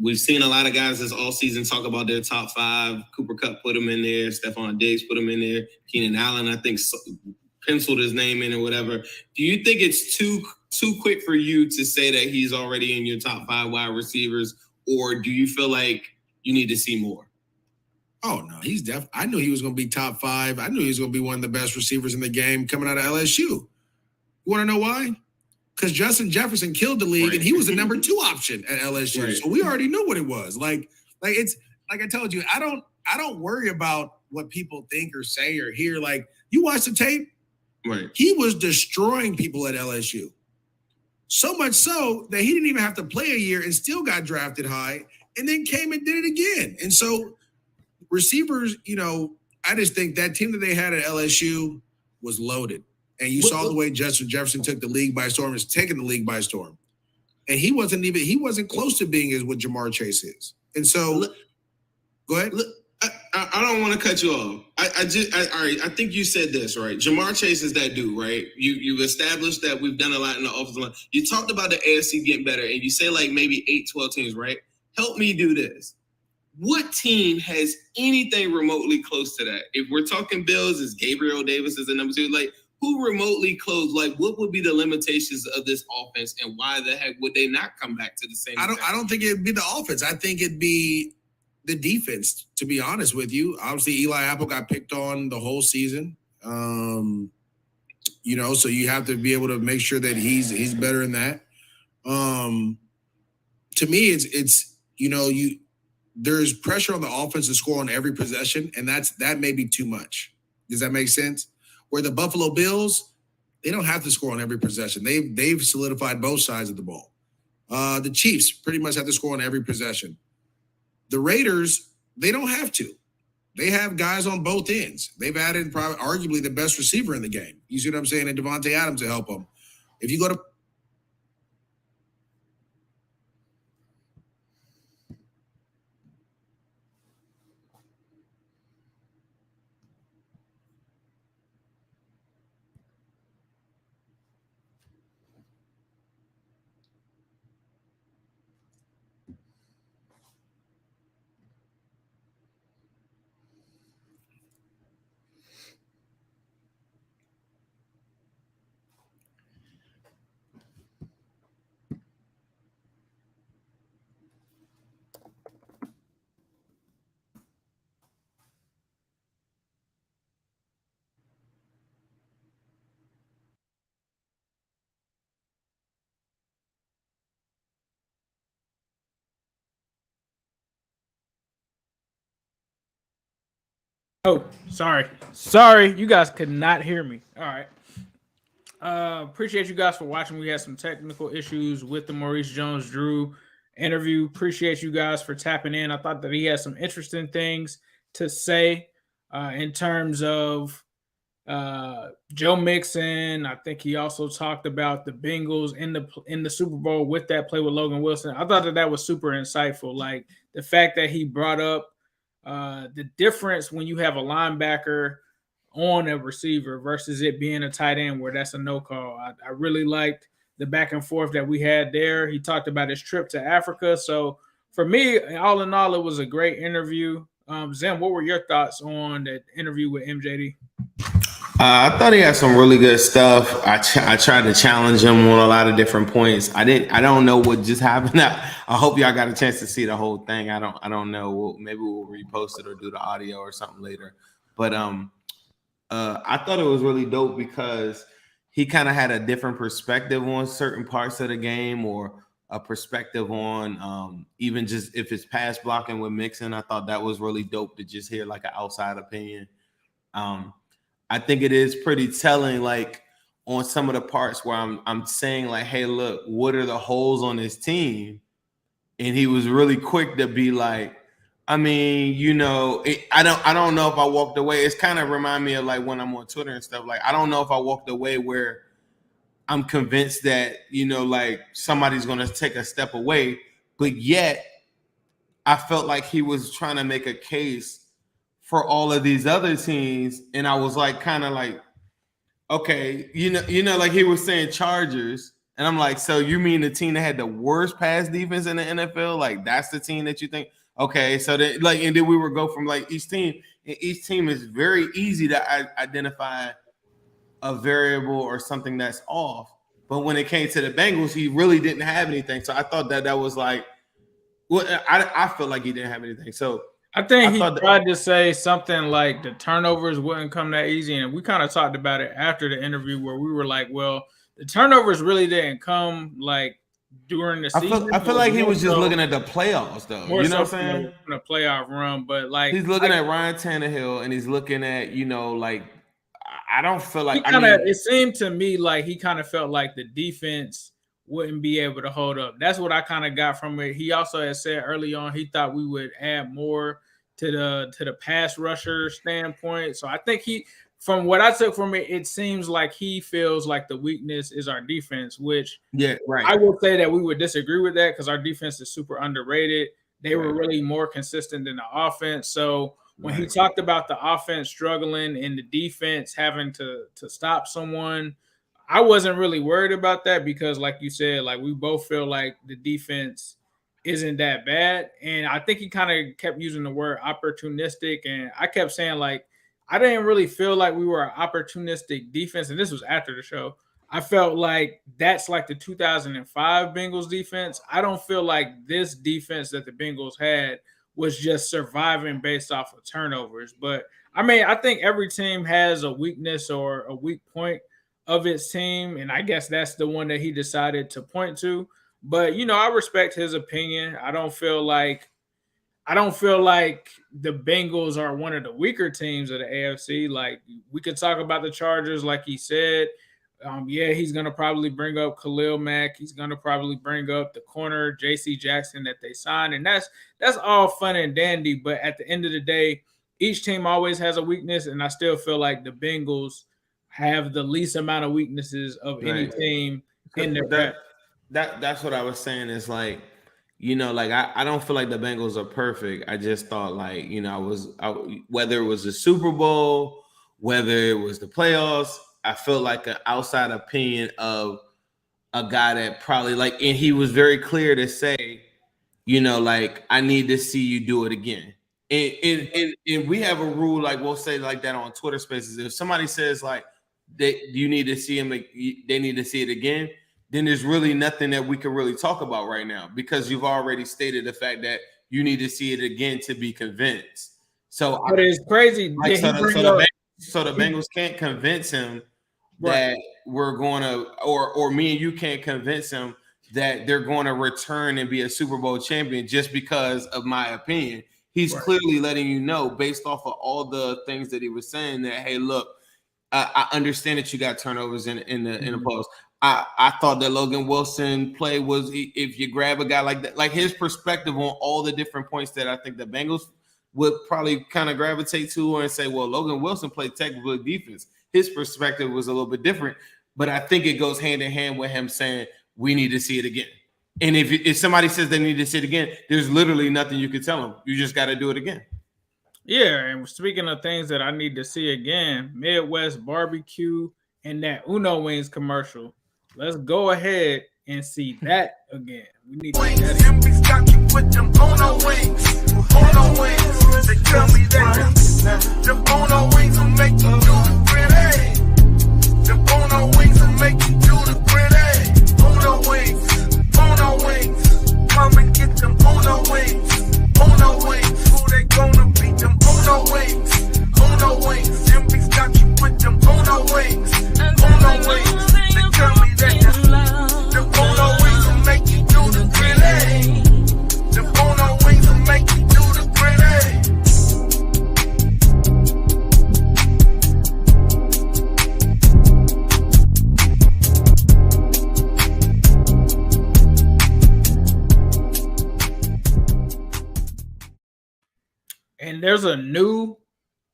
We've seen a lot of guys this all season talk about their top 5. Cooper Kupp put him in there. Stephon Diggs put him in there. Keenan Allen, I think, penciled his name in or whatever. Do you think it's too too quick for you to say that he's already in your top 5 wide receivers, or do you feel like you need to see more? Oh no, he's definitely. I knew he was going to be top 5. I knew he was going to be one of the best receivers in the game coming out of LSU. You want to know why? Because Justin Jefferson killed the league, and he was the number 2 option at LSU. Right. So we already knew what it was. Like it's like I told you, I don't worry about what people think or say or hear. Like, you watch the tape, right? He was destroying people at LSU. So much so that he didn't even have to play a year and still got drafted high, and then came and did it again. And so receivers, I just think that team that they had at LSU was loaded. And you saw the way Justin Jefferson took the league by storm, is taking the league by storm. And he wasn't close to being as what Jamar Chase is. And so, go ahead. I don't want to cut you off. All right. I think you said this, right? Jamar Chase is that dude, right? You've established that we've done a lot in the offensive line. You talked about the AFC getting better, and you say like maybe 8, 12 teams, right? Help me do this. What team has anything remotely close to that? If we're talking Bills, is Gabriel Davis is the number 2? Like, who remotely close? Like, what would be the limitations of this offense, and why the heck would they not come back to the same? I don't think it'd be the offense. I think it'd be the defense, to be honest with you. Obviously, Eli Apple got picked on the whole season. So you have to be able to make sure that he's better in that. To me, it's there's pressure on the offense to score on every possession, and that may be too much. Does that make sense? Where the Buffalo Bills, they don't have to score on every possession. They've solidified both sides of the ball. The Chiefs pretty much have to score on every possession. The Raiders, they don't have to. They have guys on both ends. They've added probably arguably the best receiver in the game. You see what I'm saying? And Devontae Adams to help them. If you go to Oh, sorry, you guys could not hear me. All right. Appreciate you guys for watching. We had some technical issues with the Maurice Jones-Drew interview. Appreciate you guys for tapping in. I thought that he had some interesting things to say in terms of Joe Mixon. I think he also talked about the Bengals in the Super Bowl with that play with Logan Wilson. I thought that was super insightful. Like the fact that he brought up the difference when you have a linebacker on a receiver versus it being a tight end where that's a no call. I really liked the back and forth that we had there. He talked about his trip to Africa. So for me, all in all, it was a great interview. Zim, what were your thoughts on that interview with MJD? I thought he had some really good stuff. I tried to challenge him on a lot of different points. I don't know what just happened. I hope y'all got a chance to see the whole thing. I don't know. Maybe we'll repost it or do the audio or something later. But I thought it was really dope because he kind of had a different perspective on certain parts of the game, or a perspective on even just if it's pass blocking with Mixon. I thought that was really dope to just hear like an outside opinion. I think it is pretty telling, like on some of the parts where I'm saying like, hey, look, what are the holes on this team? And he was really quick to be like, I mean, I don't know if I walked away. It's kind of remind me of like when I'm on Twitter and stuff. Like, I don't know if I walked away where I'm convinced that, like somebody's going to take a step away, but yet I felt like he was trying to make a case for all of these other teams. And I was like, kind of like, okay, like he was saying Chargers. And I'm like, so you mean the team that had the worst pass defense in the NFL? Like, that's the team that you think? Okay, so then like, and then we would go from like each team. And each team is very easy to identify a variable or something that's off. But when it came to the Bengals, he really didn't have anything. So I thought that was like, well, I feel like he didn't have anything. So I think he tried to say something like the turnovers wouldn't come that easy. And we kind of talked about it after the interview where we were like, well, the turnovers really didn't come like during the season. I feel like he was just looking at the playoffs, though. You know what I'm saying? In a playoff run, but like he's looking at Ryan Tannehill and he's looking at, like I don't feel like it seemed to me like he kind of felt like the defense wouldn't be able to hold up. That's what I kind of got from it. He also had said early on he thought we would add more to the pass rusher standpoint. So I think from what I took from it, it seems like he feels like the weakness is our defense, which I will say that we would disagree with that because our defense is super underrated. They were really more consistent than the offense. So when he talked about the offense struggling and the defense having to stop someone, I wasn't really worried about that because, like you said, like we both feel like the defense isn't that bad. And I think he kind of kept using the word opportunistic. And I kept saying, like, I didn't really feel like we were an opportunistic defense. And this was after the show. I felt like that's like the 2005 Bengals defense. I don't feel like this defense that the Bengals had was just surviving based off of turnovers. But, I mean, I think every team has a weakness or a weak point of its team, and I guess that's the one that he decided to point to. But I respect his opinion. I don't feel like the Bengals are one of the weaker teams of the AFC. Like we could talk about the Chargers, like he said. He's gonna probably bring up Khalil Mack. He's gonna probably bring up the corner J.C. Jackson that they signed, and that's all fun and dandy. But at the end of the day, each team always has a weakness, and I still feel like the Bengals have the least amount of weaknesses of any team in their that's what I was saying is like, I don't feel like the Bengals are perfect. I just thought like, whether it was the Super Bowl, whether it was the playoffs, I felt like an outside opinion of a guy that probably like, and he was very clear to say, like, I need to see you do it again. And we have a rule, like we'll say like that on Twitter Spaces. If somebody says like, you need to see him, they need to see it again, then there's really nothing that we can really talk about right now because you've already stated the fact that you need to see it again to be convinced. So but it's crazy. Like, so the Bengals can't convince him that we're going to, or me and you can't convince him that they're going to return and be a Super Bowl champion just because of my opinion. He's clearly letting you know based off of all the things that he was saying that, hey, look, I understand that you got turnovers in the post. I thought that Logan Wilson play was, if you grab a guy like that, like his perspective on all the different points that I think the Bengals would probably kind of gravitate to and say, well, Logan Wilson played technical defense. His perspective was a little bit different, but I think it goes hand in hand with him saying we need to see it again. And if somebody says they need to see it again, there's literally nothing you can tell them. You just got to do it again. Yeah, and speaking of things that I need to see again, Midwest Barbecue and that Uno Wings commercial. Let's go ahead and see that again. We need to see that again. Put them Uno Wings. Uno Wings. They tell me that the Uno Wings will make you do the gritty. The Uno Wings will make you do the gritty. Uno Wings. Uno Wings. Come and get them Uno Wings. Uno Wings. Who they gonna be? Them Uno Wings. Uno Wings. Them beats got you with them Uno Wings. Uno Wings. They tell me that the Uno Wings will make you do the gritty. The Uno Wings will make you do the gritty. And there's a new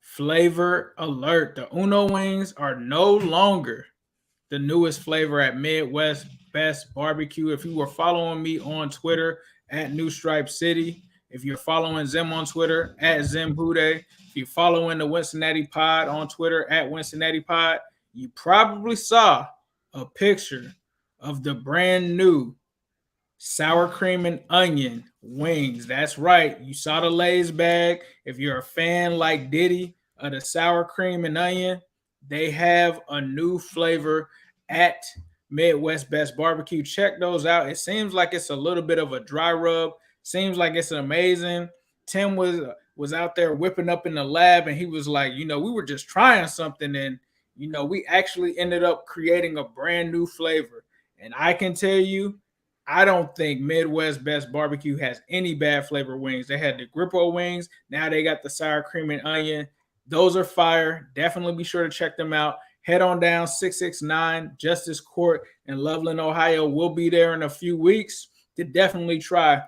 flavor alert. The Uno Wings are no longer the newest flavor at Midwest Best Barbecue. If you were following me on Twitter at New Stripe City, if you're following Zim on Twitter at Zimbude, if you're following the Wincinnati Pod on Twitter at Wincinnati Pod, you probably saw a picture of the brand new sour cream and onion wings. That's right. You saw the Lay's bag. If you're a fan like Diddy of the sour cream and onion, they have a new flavor at Midwest Best Barbecue. Check those out. It seems like it's a little bit of a dry rub. Seems like it's amazing. Tim was out there whipping up in the lab, and he was like, we were just trying something, and we actually ended up creating a brand new flavor. And I can tell you, I don't think Midwest Best Barbecue has any bad flavor wings. They had the Grippo wings. Now they got the sour cream and onion. Those are fire. Definitely be sure to check them out. Head on down 669 Justice Court in Loveland, Ohio. We'll be there in a few weeks to definitely try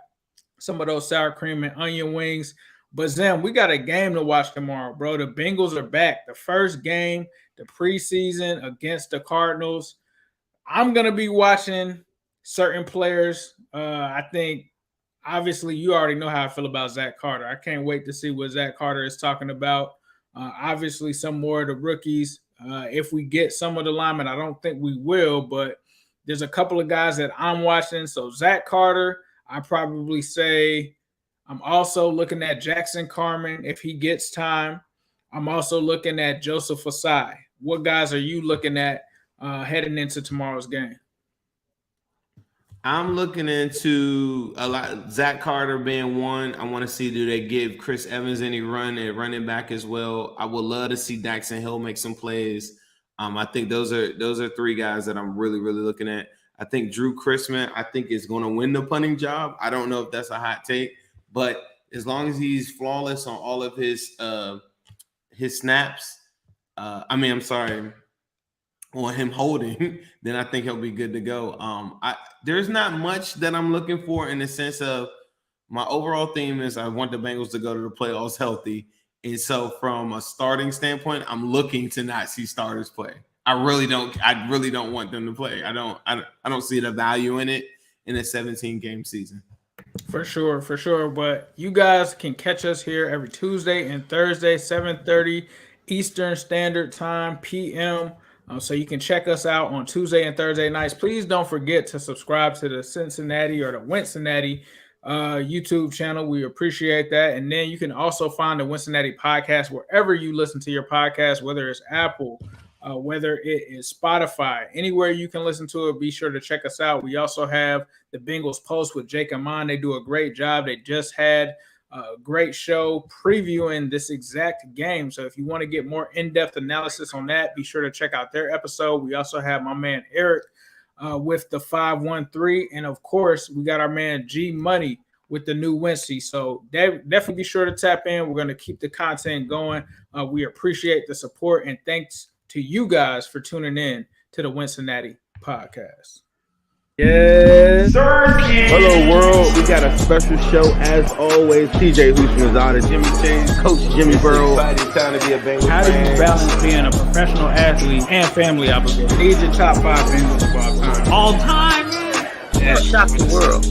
some of those sour cream and onion wings. But Zim, we got a game to watch tomorrow, bro. The Bengals are back. The first game, the preseason against the Cardinals. I'm going to be watching certain players. I think, obviously, you already know how I feel about Zach Carter. I can't wait to see what Zach Carter is talking about. Obviously, some more of the rookies. If we get some of the linemen, I don't think we will, but there's a couple of guys that I'm watching. So Zach Carter, I probably say I'm also looking at Jackson Carman if he gets time. I'm also looking at Joseph Asai. What guys are you looking at heading into tomorrow's game? I'm looking into a lot. Zach Carter being one. I want to see, do they give Chris Evans any run at running back as well? I would love to see Daxton Hill make some plays. I think those are three guys that I'm really, really looking at. I think Drew Chrisman, I think, is going to win the punting job. I don't know if that's a hot take, but as long as he's flawless on all of his snaps, on him holding, then I think he'll be good to go. There's not much that I'm looking for in the sense of my overall theme is I want the Bengals to go to the playoffs healthy. And so from a starting standpoint, I'm looking to not see starters play. I really don't want them to play. I don't see the value in it in a 17-game season. For sure. But you guys can catch us here every Tuesday and Thursday, 7:30 Eastern Standard Time, PM. So you can check us out on Tuesday and Thursday nights. Please don't forget to subscribe to the Cincinnati or the Wincinnati YouTube channel. We appreciate that. And then you can also find the Wincinnati podcast wherever you listen to your podcast, whether it's Apple, whether it is Spotify, anywhere you can listen to it. Be sure to check us out. We also have the Bengals Post with Jake Amon. They do a great job. They just had a great show previewing this exact game. So if you want to get more in-depth analysis on that, be sure to check out their episode. We also have my man Eric with the 513. And of course, we got our man G Money with the new Wincy. So definitely be sure to tap in. We're going to keep the content going. We appreciate the support, and thanks to you guys for tuning in to the Wincinnati podcast. Yes. Hello, world. We got a special show as always. TJ Hushmanzada, Jimmy Chase, Coach Jimmy Burrow. How do you balance being a professional athlete and family obligation? These are top 5 Bengals of all time. All time? Yeah. Shock the world.